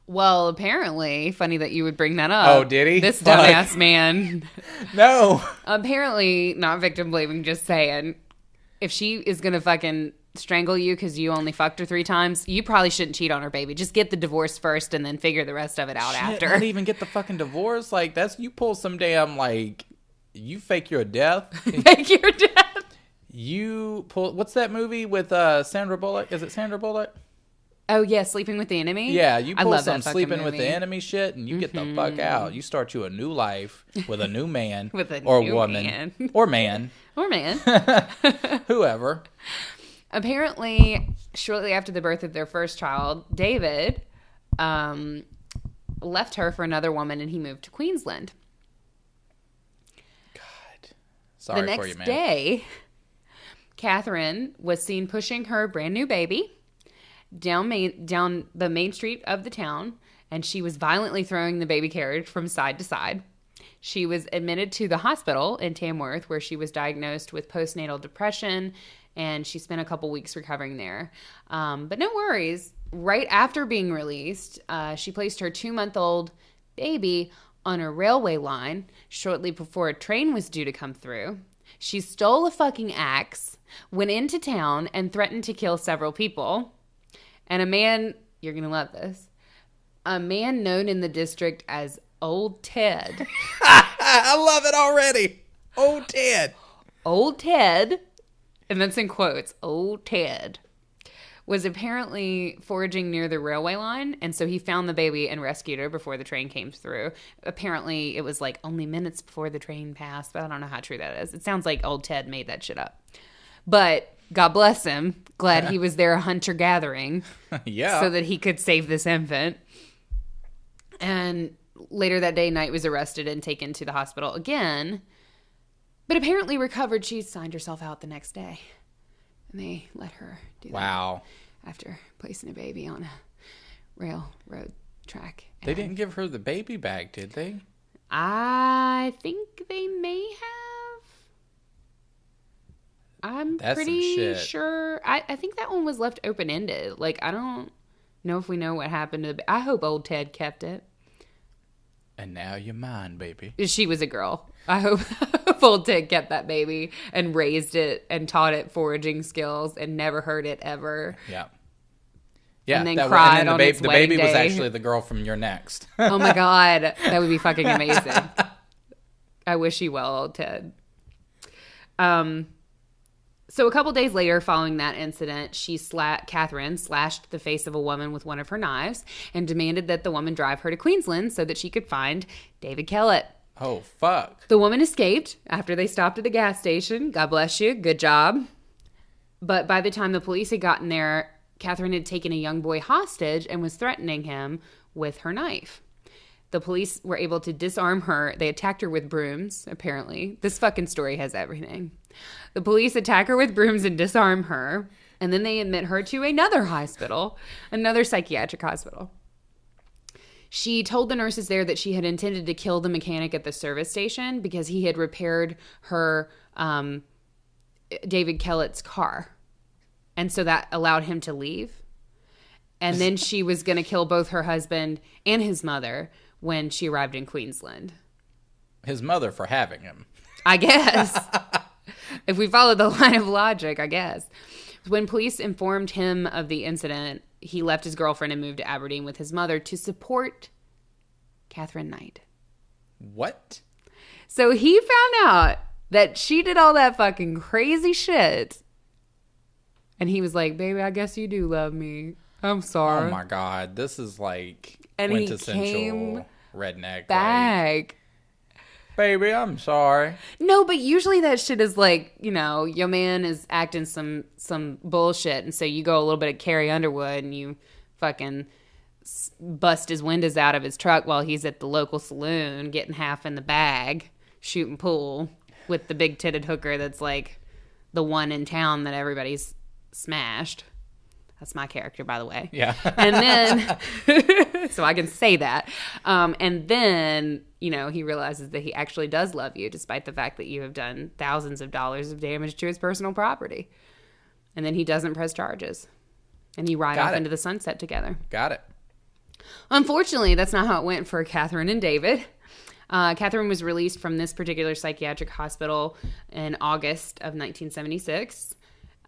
Well, apparently, funny that you would bring that up. Oh, did he? This Fuck. dumbass man. No. Apparently, not victim blaming, just saying, if she is going to fucking strangle you because you only fucked her 3 times, you probably shouldn't cheat on her, baby. Just get the divorce first and then figure the rest of it out after. Not even get the fucking divorce. Like, that's, you pull some damn, like, you fake your death. Fake your death. You pull, what's that movie with Sandra Bullock? Is it Sandra Bullock? Oh, yeah, Sleeping with the Enemy? Yeah, you I pull love some that fucking sleeping with the movie. enemy shit and you get the fuck out. You start you a new life with a new man With a or new woman man. or man, Or man. whoever. Apparently, shortly after the birth of their first child, David left her for another woman and he moved to Queensland. God. Sorry The for you, next man. day, Catherine was seen pushing her brand new baby down the main street of the town, and she was violently throwing the baby carriage from side to side. She was admitted to the hospital in Tamworth, where she was diagnosed with postnatal depression, and she spent a couple weeks recovering there. But no worries. Right after being released, she placed her 2-month-old baby on a railway line shortly before a train was due to come through. She stole a fucking axe, went into town, and threatened to kill several people. And a man, you're going to love this, a man known in the district as Old Ted. I love it already. Oh, Ted. Old Ted, and that's in quotes, Old Ted, was apparently foraging near the railway line, and so he found the baby and rescued her before the train came through. Apparently, it was like only minutes before the train passed, but I don't know how true that is. It sounds like Old Ted made that shit up. But God bless him. Glad he was there hunter-gathering. Yeah. So that he could save this infant. And later that day, Knight was arrested and taken to the hospital again. But apparently recovered. She signed herself out the next day. And they let her do that. Wow. After placing a baby on a railroad track. They didn't give her the baby back, did they? I think they may have. I'm That's some pretty shit. sure. I think that one was left open-ended. Like, I don't know if we know what happened to the I hope old Ted kept it. And now you're mine, baby. She was a girl. I hope old Ted kept that baby and raised it and taught it foraging skills and never hurt it ever. Yeah. Yeah. And then that, cried and then on the, its the wedding baby was day. actually the girl from Your Next. Oh my God. That would be fucking amazing. I wish you well, old Ted. So a couple days later, following that incident, Catherine slashed the face of a woman with one of her knives and demanded that the woman drive her to Queensland so that she could find David Kellett. Oh, fuck. The woman escaped after they stopped at the gas station. God bless you. Good job. But by the time the police had gotten there, Catherine had taken a young boy hostage and was threatening him with her knife. The police were able to disarm her. They attacked her with brooms, apparently. This fucking story has everything. The police attack her with brooms and disarm her. And then they admit her to another hospital, another psychiatric hospital. She told the nurses there that she had intended to kill the mechanic at the service station because he had repaired her, David Kellett's car. And so that allowed him to leave. And then she was going to kill both her husband and his mother when she arrived in Queensland. His mother for having him. I guess. If we follow the line of logic, I guess. When police informed him of the incident, he left his girlfriend and moved to Aberdeen with his mother to support Catherine Knight. What? So he found out that she did all that fucking crazy shit. And he was like, baby, I guess you do love me. I'm sorry. Oh my God. This is like and quintessential redneck. Back. Baby, I'm sorry. No, but usually that shit is like, you know, your man is acting some bullshit. And so you go a little bit of Carrie Underwood and you fucking bust his windows out of his truck while he's at the local saloon getting half in the bag, shooting pool with the big titted hooker that's like the one in town that everybody's smashed. That's my character, by the way. Yeah. And then, so I can say that. And then, you know, he realizes that he actually does love you, despite the fact that you have done thousands of dollars of damage to his personal property. And then he doesn't press charges. And you ride off into the sunset together. Got it. Unfortunately, that's not how it went for Catherine and David. Catherine was released from this particular psychiatric hospital in August of 1976.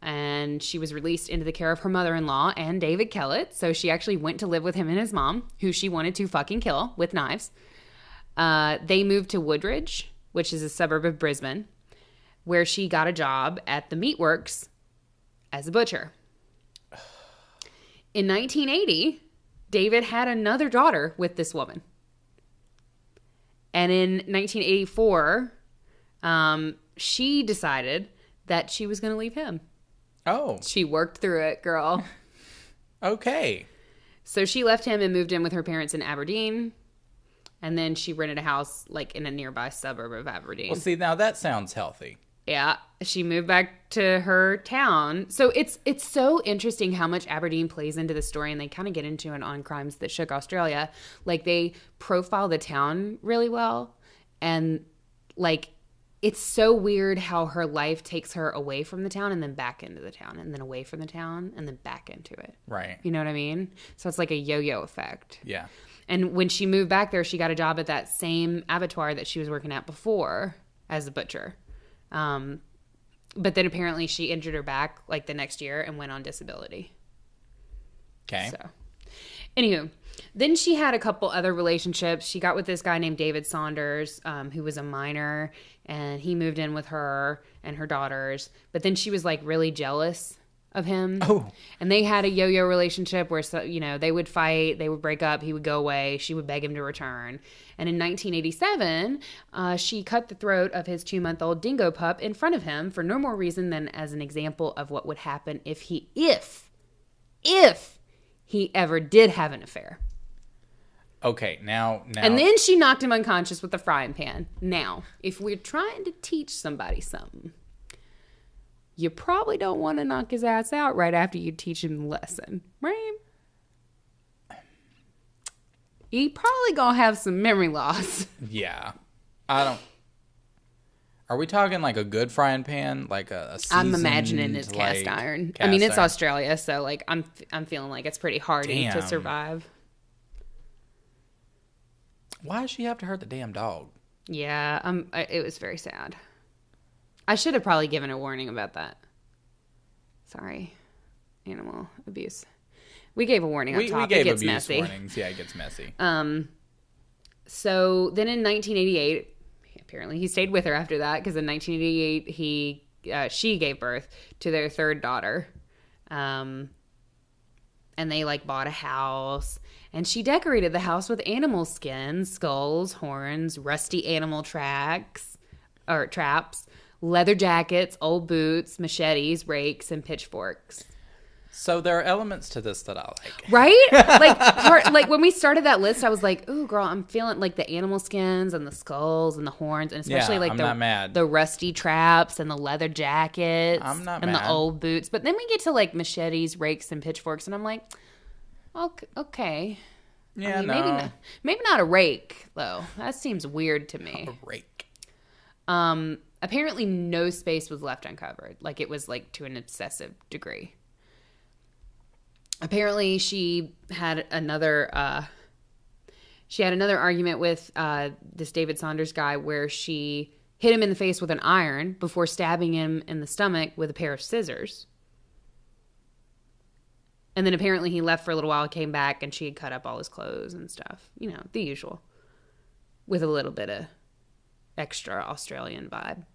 And she was released into the care of her mother-in-law and David Kellett. So she actually went to live with him and his mom, who she wanted to fucking kill with knives. They moved to Woodridge, which is a suburb of Brisbane, where she got a job at the meatworks as a butcher. In 1980, David had another daughter with this woman. And in 1984, she decided that she was going to leave him. Oh. She worked through it, girl. Okay. So she left him and moved in with her parents in Aberdeen. And then she rented a house like in a nearby suburb of Aberdeen. Well, see, now that sounds healthy. Yeah. She moved back to her town. So it's so interesting how much Aberdeen plays into the story. And they kind of get into it on Crimes That Shook Australia. Like, they profile the town really well. And like, it's so weird how her life takes her away from the town and then back into the town and then away from the town and then back into it. Right. You know what I mean? So it's like a yo-yo effect. Yeah. And when she moved back there, she got a job at that same abattoir that she was working at before as a butcher. But then apparently she injured her back like the next year and went on disability. Okay. So, anywho, then she had a couple other relationships. She got with this guy named David Saunders, who was a miner, and he moved in with her and her daughters. But then she was like really jealous of him. Oh. And they had a yo-yo relationship where, so, you know, they would fight, they would break up, he would go away, she would beg him to return. And in 1987, she cut the throat of his 2-month-old dingo pup in front of him for no more reason than as an example of what would happen if he ever did have an affair. Okay, now. And then she knocked him unconscious with a frying pan. Now, if we're trying to teach somebody something, you probably don't want to knock his ass out right after you teach him the lesson, right? He probably gonna have some memory loss. Yeah. I don't. Are we talking like a good frying pan, like a seasoned, I'm imagining it's cast iron. I mean, it's Australia, so like I'm feeling like it's pretty hardy to survive. Why does she have to hurt the damn dog? Yeah, it was very sad. I should have probably given a warning about that. Sorry, animal abuse. We gave a warning on top. We gave it gets abuse messy. warnings. Yeah, it gets messy. So then in 1988, apparently he stayed with her after that, because in 1988 she gave birth to their third daughter, and they like bought a house, and she decorated the house with animal skins, skulls, horns, rusty animal traps, leather jackets, old boots, machetes, rakes, and pitchforks. So there are elements to this that I like. Right? Like when we started that list, I was like, "Ooh, girl, I'm feeling like the animal skins and the skulls and the horns, and especially like I'm not mad. the rusty traps and the leather jackets I'm not and mad. the old boots." But then we get to like machetes, rakes, and pitchforks, and I'm like, "Okay, Yeah, I mean, no. maybe not a rake though. That seems weird to me." A rake. Apparently, no space was left uncovered. Like it was like to an obsessive degree. Apparently, she had another argument with this David Saunders guy where she hit him in the face with an iron before stabbing him in the stomach with a pair of scissors. And then apparently he left for a little while, came back, and she had cut up all his clothes and stuff. You know, the usual. With a little bit of extra Australian vibe.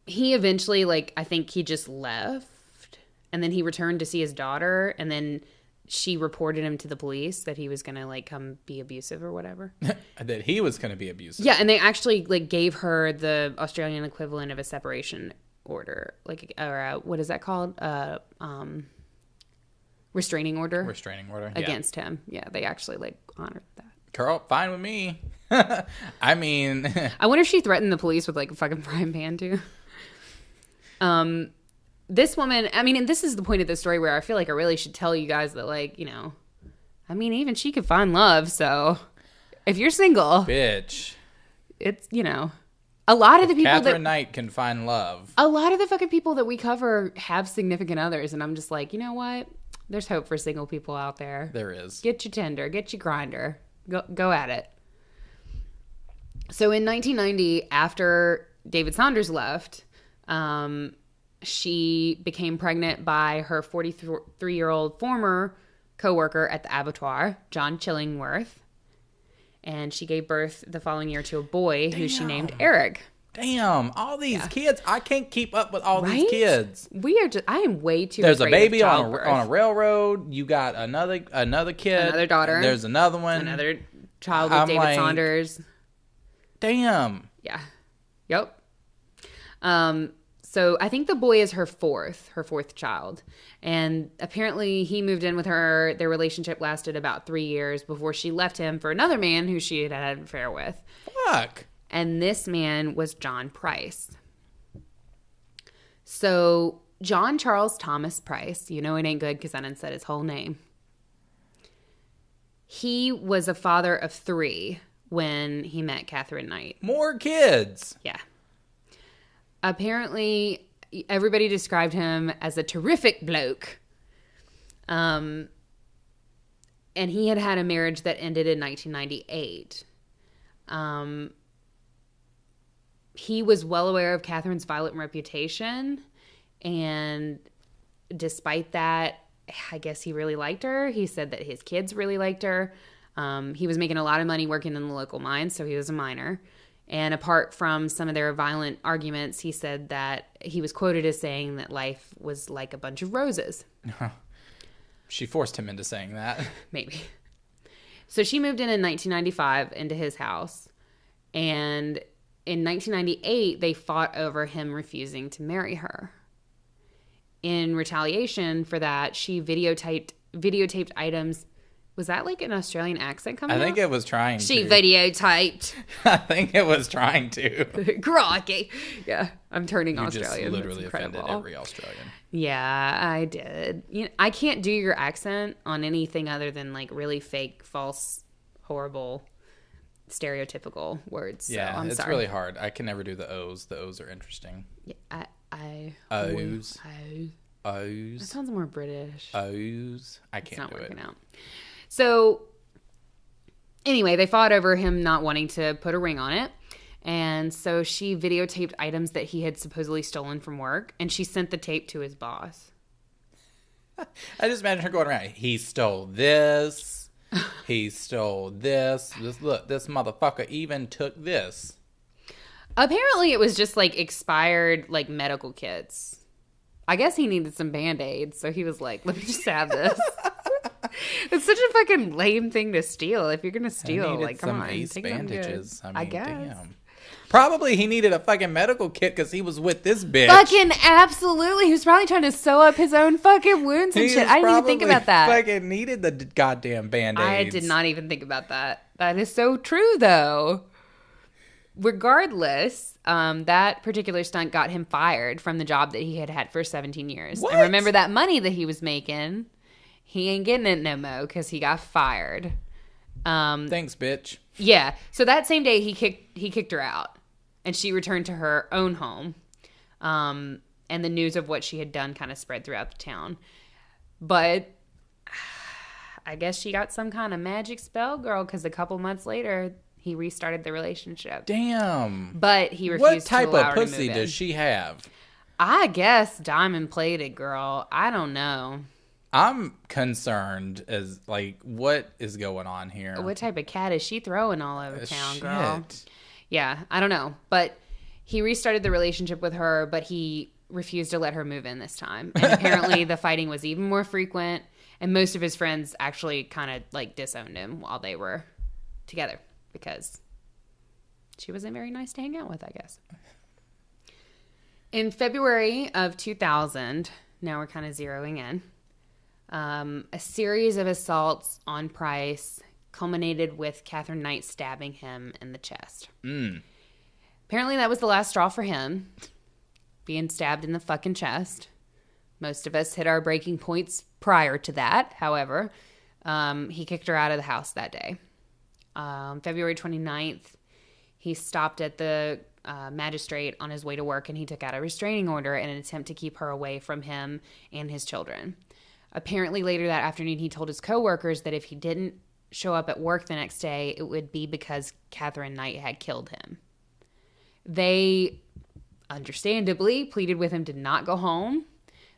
He eventually, like, I think he just left. And then he returned to see his daughter. And then she reported him to the police that he was going to, like, come be abusive or whatever. That he was going to be abusive. Yeah, and they actually, like, gave her the Australian equivalent of a separation order. Like, or what is that called? Restraining order. Restraining order. Against him. Yeah, they actually, like, honored that. Girl, fine with me. I mean... I wonder if she threatened the police with, like, a fucking frying pan, too. This woman, I mean, and this is the point of the story where I feel like I really should tell you guys that, like, you know, I mean, even she could find love, so if you're single... Bitch. It's, you know... A lot of the people Catherine Knight can find love. A lot of the fucking people that we cover have significant others, and I'm just like, you know what? There's hope for single people out there. There is. Get your Tinder, get your Grindr, go at it. So in 1990, after David Saunders left, she became pregnant by her 43-year-old former coworker at the abattoir, John Chillingworth. And she gave birth the following year to a boy who she named Eric. Damn, all these kids. I can't keep up with all these kids. I am way too There's a afraid baby of on childbirth. a railroad. You got another kid. Another daughter. There's another one. Another child with David Saunders. Damn. Yeah. Yep. So I think the boy is her fourth child. And apparently he moved in with her. Their relationship lasted about 3 years before she left him for another man who she had had an affair with. Fuck. And this man was John Price. So John Charles Thomas Price, you know it ain't good because I didn't say his whole name. He was a father of 3 when he met Catherine Knight. More kids. Yeah. Apparently, everybody described him as a terrific bloke. And he had had a marriage that ended in 1998. He was well aware of Catherine's violent reputation. And despite that, I guess he really liked her. He said that his kids really liked her. He was making a lot of money working in the local mines, so he was a miner. And apart from some of their violent arguments, he said that he was quoted as saying that life was like a bunch of roses. She forced him into saying that. Maybe. So she moved in 1995 into his house. And in 1998, they fought over him refusing to marry her. In retaliation for that, she videotaped items. Was that like an Australian accent coming out? I think it was trying to. She videotaped. I think it was trying to. Crikey. Yeah, I'm turning Australian. You just literally offended every Australian. Yeah, I did. You know, I can't do your accent on anything other than like really fake, false, horrible, stereotypical words. Yeah, so I'm it's sorry. really hard. I can never do the O's. The O's are interesting. Yeah, O's. That O's. sounds more British. O's. I can't It's not do working it. out. So anyway, they fought over him not wanting to put a ring on it. And so she videotaped items that he had supposedly stolen from work, and she sent the tape to his boss. I just imagine her going around. He stole this. He stole this. Look, this motherfucker even took this. Apparently it was just like expired like medical kits. I guess he needed some Band-Aids, so he was like, let me just have this. It's such a fucking lame thing to steal. If you're going to steal, like, come on. Ace take them good. bandages. I mean, guess. damn. Probably he needed a fucking medical kit because he was with this bitch. Fucking absolutely. He was probably trying to sew up his own fucking wounds and shit. I didn't even think about that. Fucking needed the goddamn Band-Aids. I did not even think about that. That is so true, though. Regardless, that particular stunt got him fired from the job that he had had for 17 years. What? And remember that money that he was making? He ain't getting it no more because he got fired. Thanks, bitch. Yeah. So that same day, he kicked her out, and she returned to her own home. And the news of what she had done kind of spread throughout the town. But I guess she got some kind of magic spell, girl, because a couple months later, he restarted the relationship. Damn. But he refused to allow her to move in. What type of pussy does she have? I guess diamond plated, girl. I don't know. I'm concerned as like what is going on here. What type of cat is she throwing all over town, girl? Shit. Yeah, I don't know. But he restarted the relationship with her, but he refused to let her move in this time. And apparently the fighting was even more frequent, and most of his friends actually kind of like disowned him while they were together because she wasn't very nice to hang out with, I guess. In February of 2000, now we're kind of zeroing in, a series of assaults on Price culminated with Catherine Knight stabbing him in the chest. Apparently that was the last straw for him, being stabbed in the fucking chest. Most of us hit our breaking points prior to that. However, he kicked her out of the house that day. February 29th, he stopped at the magistrate on his way to work, and he took out a restraining order in an attempt to keep her away from him and his children. Apparently later that afternoon, he told his coworkers that if he didn't show up at work the next day, it would be because Catherine Knight had killed him. They understandably pleaded with him to not go home,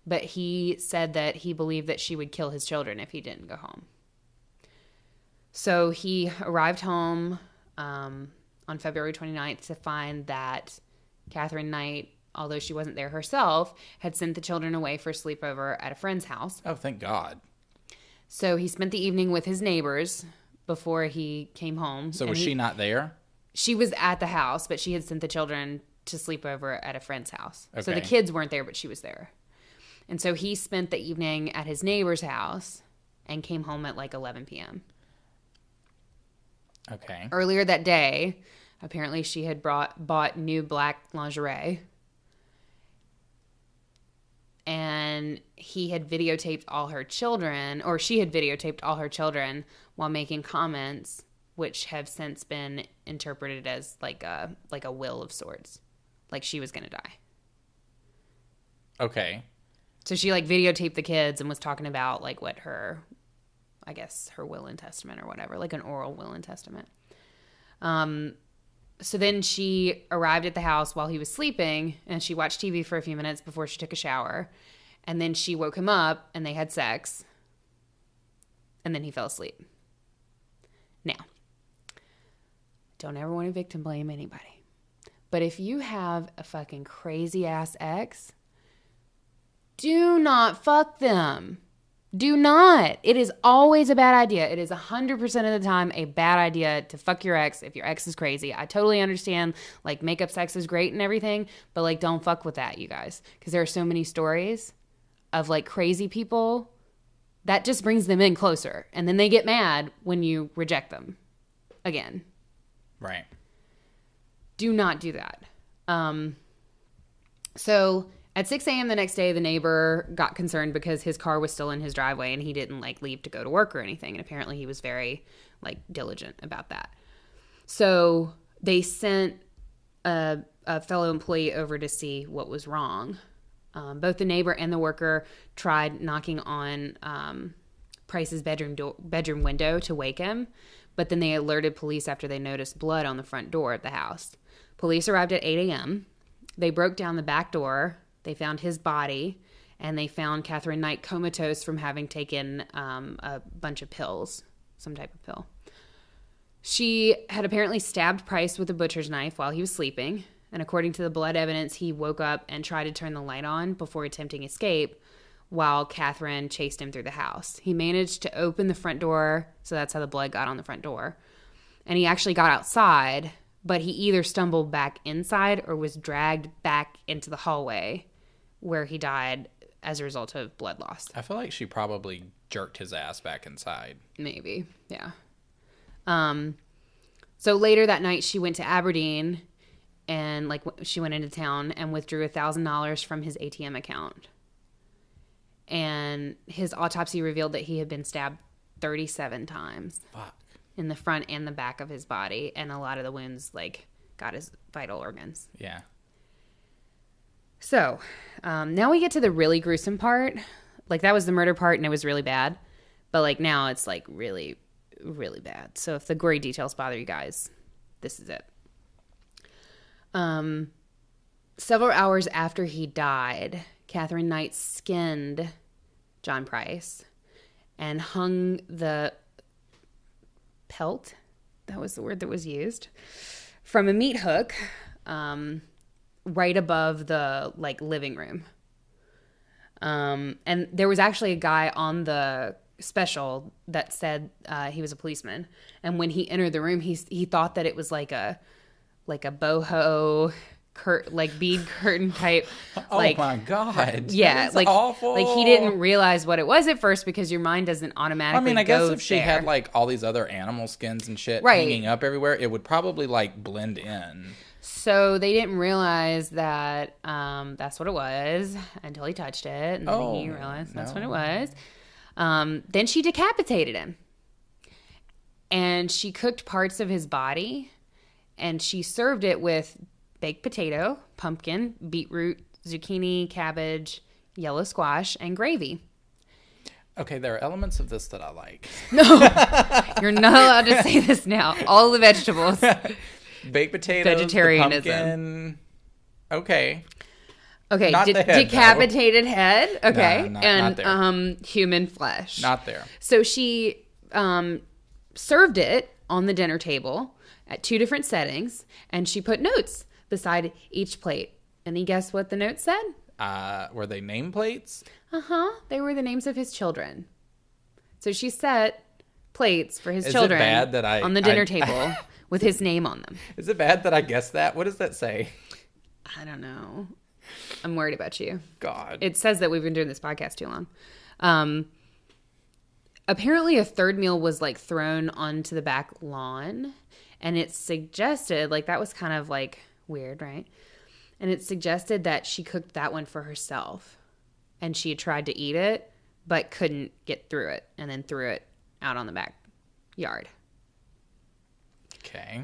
but he said that he believed that she would kill his children if he didn't go home. So he arrived home on February 29th to find that Catherine Knight, although she wasn't there herself, had sent the children away for a sleepover at a friend's house. Oh, thank God. So he spent the evening with his neighbors before he came home. So was she not there? She was at the house, but she had sent the children to sleep over at a friend's house. Okay. So the kids weren't there, but she was there. And so he spent the evening at his neighbor's house and came home at like 11 p.m. Okay. Earlier that day, apparently she had bought new black lingerie. And he had videotaped all her children, or she had videotaped all her children while making comments, which have since been interpreted as like a will of sorts. Like she was going to die. Okay. So she like videotaped the kids and was talking about like what her, I guess her will and testament or whatever, like an oral will and testament. So then she arrived at the house while he was sleeping, and she watched TV for a few minutes before she took a shower. And then she woke him up and they had sex. And then he fell asleep. Now, don't ever want to victim blame anybody. But if you have a fucking crazy ass ex, do not fuck them. Do not. It is always a bad idea. It is 100% of the time a bad idea to fuck your ex if your ex is crazy. I totally understand, like, makeup sex is great and everything, but, like, don't fuck with that, you guys. Because there are so many stories of, like, crazy people that just brings them in closer. And then they get mad when you reject them again. Right. Do not do that. So at 6 a.m. the next day, the neighbor got concerned because his car was still in his driveway and he didn't like leave to go to work or anything. And apparently he was very like diligent about that. So they sent a fellow employee over to see what was wrong. Both the neighbor and the worker tried knocking on Price's bedroom window to wake him, but then they alerted police after they noticed blood on the front door of the house. Police arrived at 8 a.m. They broke down the back door. They found his body, and they found Catherine Knight comatose from having taken a bunch of pills, some type of pill. She had apparently stabbed Price with a butcher's knife while he was sleeping, and according to the blood evidence, he woke up and tried to turn the light on before attempting escape while Catherine chased him through the house. He managed to open the front door, so that's how the blood got on the front door. And he actually got outside, but he either stumbled back inside or was dragged back into the hallway where he died as a result of blood loss. I feel like she probably jerked his ass back inside. Maybe, yeah. So later that night, she went to Aberdeen and she went into town and withdrew $1,000 from his ATM account. And his autopsy revealed that he had been stabbed 37 times. Fuck. In the front and the back of his body, and a lot of the wounds got his vital organs. Yeah. So now we get to the really gruesome part. That was the murder part, and it was really bad. But now it's really, really bad. So if the gory details bother you guys, this is it. Several hours after he died, Catherine Knight skinned John Price and hung the pelt, that was the word that was used, from a meat hook right above the living room. And there was actually a guy on the special that said he was a policeman, and when he entered the room, he thought that it was like a boho bead curtain type. Oh my God. Yeah. That's awful. He didn't realize what it was at first because your mind doesn't automatically I guess go if she there. had all these other animal skins and shit Right. hanging up everywhere, it would probably blend in. So they didn't realize that that's what it was until he touched it, and then he realized that's what it was. Then she decapitated him, and she cooked parts of his body, and she served it with baked potato, pumpkin, beetroot, zucchini, cabbage, yellow squash, and gravy. Okay, there are elements of this that I like. No, you're not allowed to say this now. All the vegetables. Baked potatoes, Vegetarianism. The pumpkin. Okay. Okay, Not the head, decapitated head. Okay, Nah, and not there. Human flesh. Not there. So she served it on the dinner table at 2 different settings, and she put notes beside each plate. Any guess what the notes said? Were they nameplates? They were the names of his children. So she set plates for his Is it children bad that on the dinner table with his name on them. Is it bad that I guessed that? What does that say? I don't know. I'm worried about you. God. It says that we've been doing this podcast too long. Apparently a third meal was thrown onto the back lawn, and it suggested that was kind of weird, right? And it suggested that she cooked that one for herself, and she had tried to eat it but couldn't get through it, and then threw it out on the backyard. Okay.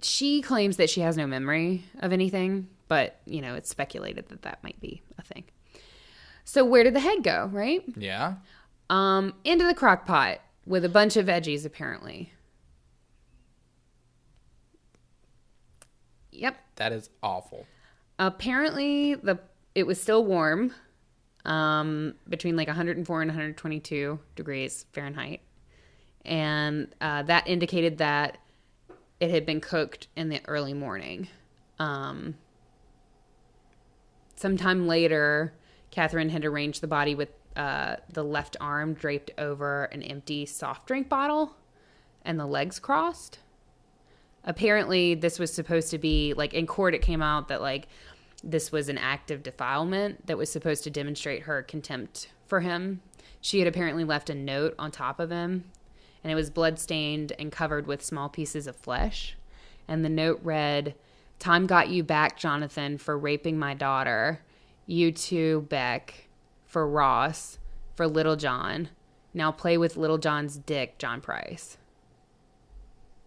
She claims that she has no memory of anything, but it's speculated that might be a thing. So where did the head go, right? Yeah. Into the crock pot with a bunch of veggies, apparently. Yep. That is awful. Apparently, it was still warm, between 104 and 122 degrees Fahrenheit. And that indicated that it had been cooked in the early morning. Sometime later, Catherine had arranged the body with the left arm draped over an empty soft drink bottle and the legs crossed. Apparently, this was supposed to be, in court it came out that, this was an act of defilement that was supposed to demonstrate her contempt for him. She had apparently left a note on top of him, and it was blood-stained and covered with small pieces of flesh. And the note read, "Time got you back, Jonathan, for raping my daughter. You too, Beck, for Ross, for Little John. Now play with Little John's dick, John Price."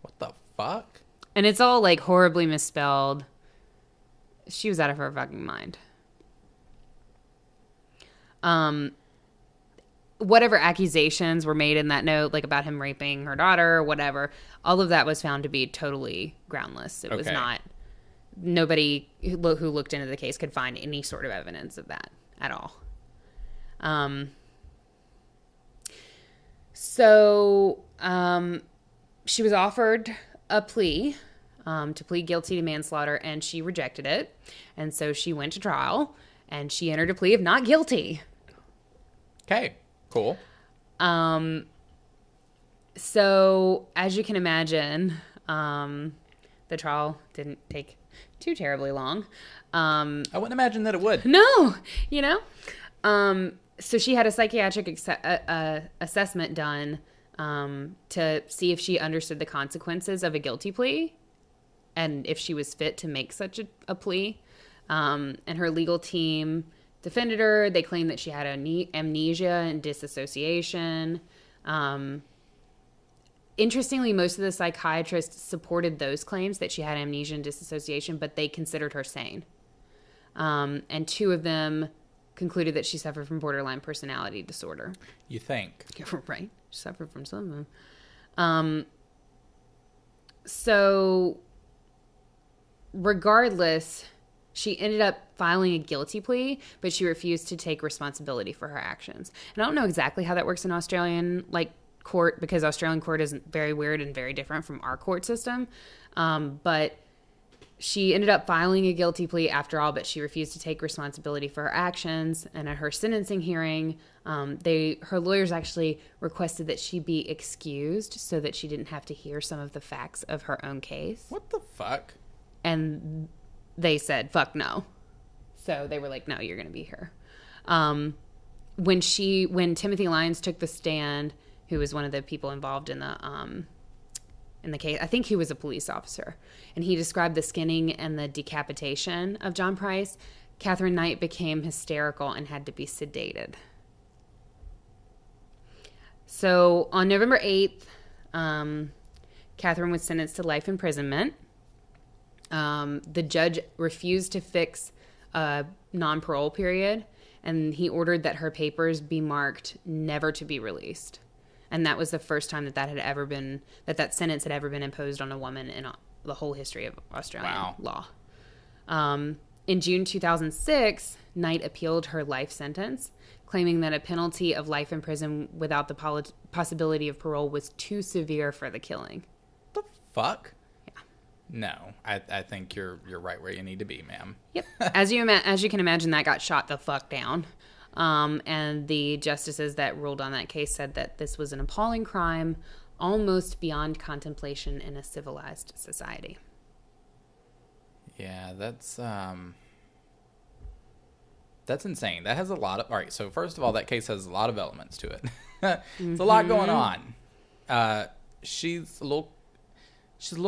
What the fuck? And it's all horribly misspelled. She was out of her fucking mind. Whatever accusations were made in that note, about him raping her daughter or whatever, all of that was found to be totally groundless. It was not. Nobody who looked into the case could find any sort of evidence of that at all. So she was offered a plea to plead guilty to manslaughter, and she rejected it. And so she went to trial, and she entered a plea of not guilty. Okay, cool. So, as you can imagine, the trial didn't take too terribly long. I wouldn't imagine that it would. No, you know? So she had a psychiatric assessment done to see if she understood the consequences of a guilty plea and if she was fit to make such a plea. And her legal team defended her. They claimed that she had amnesia and disassociation. Interestingly, most of the psychiatrists supported those claims that she had amnesia and disassociation, but they considered her sane. And 2 of them concluded that she suffered from borderline personality disorder. You think. Right. She suffered from some of them. So, regardless, she ended up filing a guilty plea, but she refused to take responsibility for her actions. And I don't know exactly how that works in Australian, court, because Australian court is very weird and very different from our court system. But she ended up filing a guilty plea after all, but she refused to take responsibility for her actions. And at her sentencing hearing, her lawyers actually requested that she be excused so that she didn't have to hear some of the facts of her own case. What the fuck? And they said, fuck no. So they were like, no, you're going to be here. When Timothy Lyons took the stand, who was one of the people involved in the case, I think he was a police officer, and he described the skinning and the decapitation of John Price. Catherine Knight became hysterical and had to be sedated. So on November 8th, Catherine was sentenced to life imprisonment. The judge refused to fix a non-parole period, and he ordered that her papers be marked never to be released. And that was the first time that sentence had ever been imposed on a woman in the whole history of Australian law. In June 2006, Knight appealed her life sentence, claiming that a penalty of life in prison without the possibility of parole was too severe for the killing. The fuck? Yeah. No, I think you're right where you need to be, ma'am. Yep. As you can imagine, that got shot the fuck down. And the justices that ruled on that case said that this was an appalling crime, almost beyond contemplation in a civilized society. Yeah, that's insane. That has a lot of... All right, so first of all, that case has a lot of elements to it. There's a lot going on. She's a little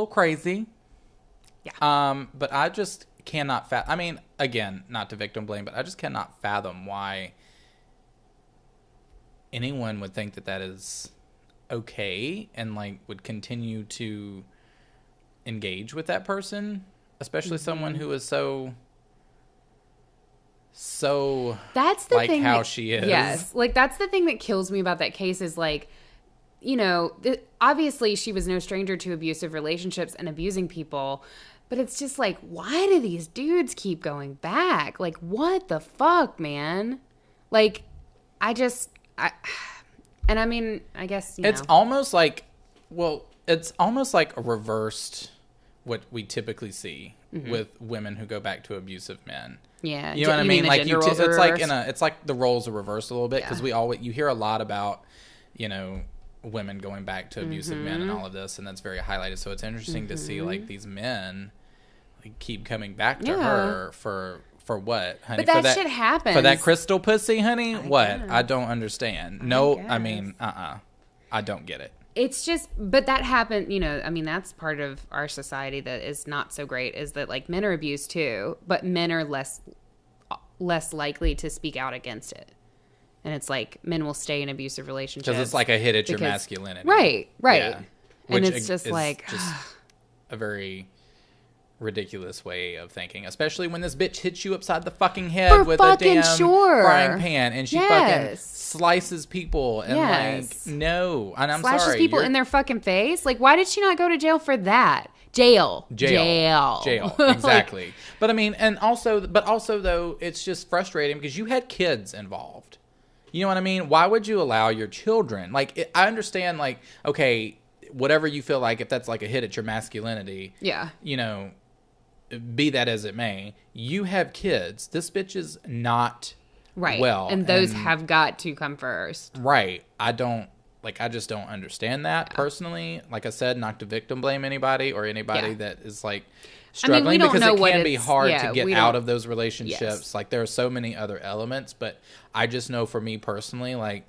crazy. Yeah. But I just cannot fathom... I mean, again, not to victim blame, but I just cannot fathom why anyone would think that is okay and would continue to engage with that person, especially someone who is so that's the thing how she is. Yes, that's the thing that kills me about that case is obviously she was no stranger to abusive relationships and abusing people. But it's just why do these dudes keep going back? What the fuck, man? I guess, it's almost it's almost like a reversed what we typically see with women who go back to abusive men. Yeah. You know what I mean? It's like the roles are reversed a little bit because you hear a lot about, women going back to abusive men and all of this, and that's very highlighted. So it's interesting to see these men keep coming back to her for what, honey? But that shit happens. For that crystal pussy, honey? I don't understand. I don't get it. It's just, but that happened, that's part of our society that is not so great, is that men are abused too, but men are less likely to speak out against it. And it's men will stay in abusive relationships. Because it's a hit at your masculinity. Right. Yeah. And it's just just a very ridiculous way of thinking, especially when this bitch hits you upside the fucking head with a damn frying pan and she fucking slices people and no. And I'm slashes sorry. people in their fucking face. Why did she not go to jail for that? Jail. Exactly. But I mean, and also though, it's just frustrating because you had kids involved. You know what I mean? Why would you allow your children? I understand, okay, whatever you feel if that's a hit at your masculinity. Yeah. Be that as it may, you have kids. This bitch is not right. well. And those have got to come first. Right. I don't like, I just don't understand that personally. Like I said, not to victim blame anybody or anybody that is like struggling, we don't because know it what can be hard yeah, to get we out don't- of those relationships. Yes. Like, there are so many other elements, but I just know for me personally, like,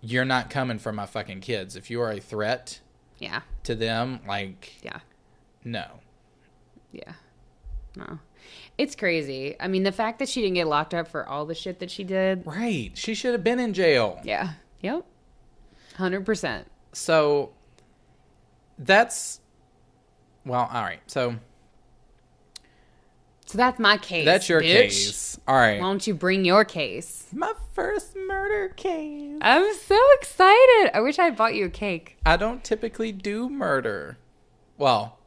you're not coming for my fucking kids. If you are a threat Yeah. to them, like, Yeah. no. Yeah. No. It's crazy. I mean, the fact that she didn't get locked up for all the shit that she did. Right. She should have been in jail. Yeah. Yep. 100%. So that's, well, all right. So that's my case. that's your bitch. case. All right. Why don't you bring your case? My first murder case. I'm so excited. I wish I had bought you a cake. I don't typically do murder. Well,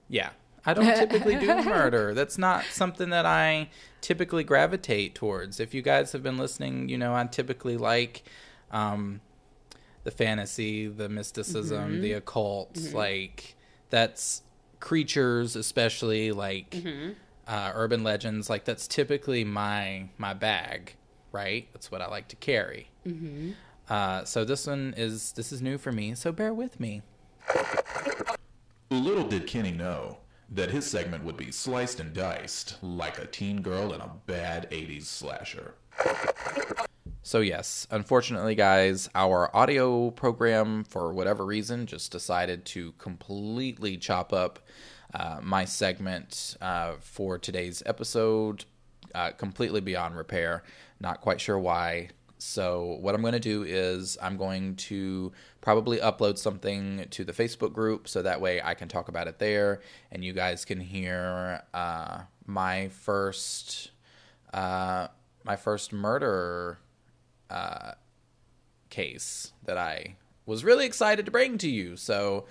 yeah. I don't typically do murder. That's not something that I typically gravitate towards. If you guys have been listening, you know I typically like the fantasy, the mysticism, the occult. Like, that's creatures, especially like urban legends. Like, that's typically my bag, right? That's what I like to carry. So this is new for me. So bear with me. Little did Kenny know that his segment would be sliced and diced like a teen girl in a bad 80s slasher. So yes, unfortunately, guys, our audio program, for whatever reason, just decided to completely chop up my segment for today's episode, completely beyond repair. Not quite sure why. So what I'm going to do is I'm going to probably upload something to the Facebook group, so that way I can talk about it there, and you guys can hear my first murder case that I was really excited to bring to you. So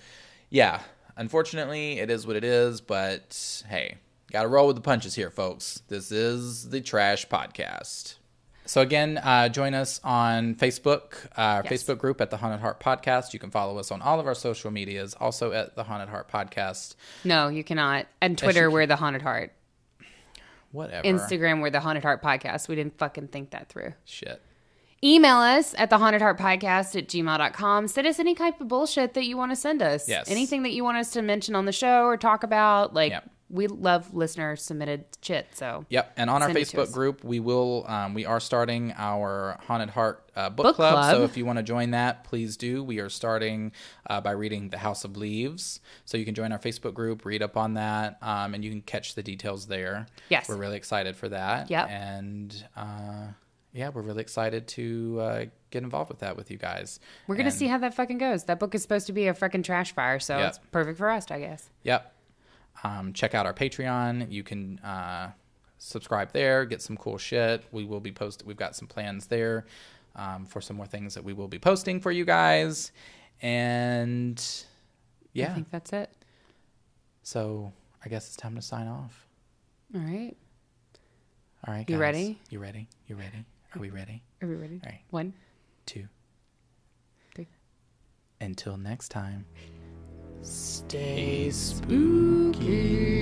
yeah, unfortunately it is what it is, but hey, gotta roll with the punches here, folks. This is the Trash Podcast. So again, join us on Facebook, Facebook group at the Haunted Heart Podcast. You can follow us on all of our social medias, also at the Haunted Heart Podcast. No, you cannot. And Twitter, we're the Haunted Heart. Whatever. Instagram, we're the Haunted Heart Podcast. We didn't fucking think that through. Shit. Email us at thehauntedheartpodcast@gmail.com. Send us any type of bullshit that you want to send us. Yes. Anything that you want us to mention on the show or talk about. Like, Yep. we love listener submitted shit. So Yep, and on our Send it to Facebook us. group, we are starting our Haunted Heart book club. So if you want to join that, please do. We are starting by reading The House of Leaves. So you can join our Facebook group, read up on that, and you can catch the details there. Yes. We're really excited for that. Yep. And yeah, we're really excited to get involved with that with you guys. we're going to see how that fucking goes. That book is supposed to be a fucking trash fire. So Yep. it's perfect for us, I guess. Yep. Check out our Patreon. You can subscribe there, get some cool shit. We will be posting. We've got some plans there for some more things that we will be posting for you guys. And yeah, I think that's it. so I guess it's time to sign off. All right. All right, You guys. ready? You ready? You ready? Are we ready? Are we ready? All right. 1, 2. 3. Until next time. Stay spooky.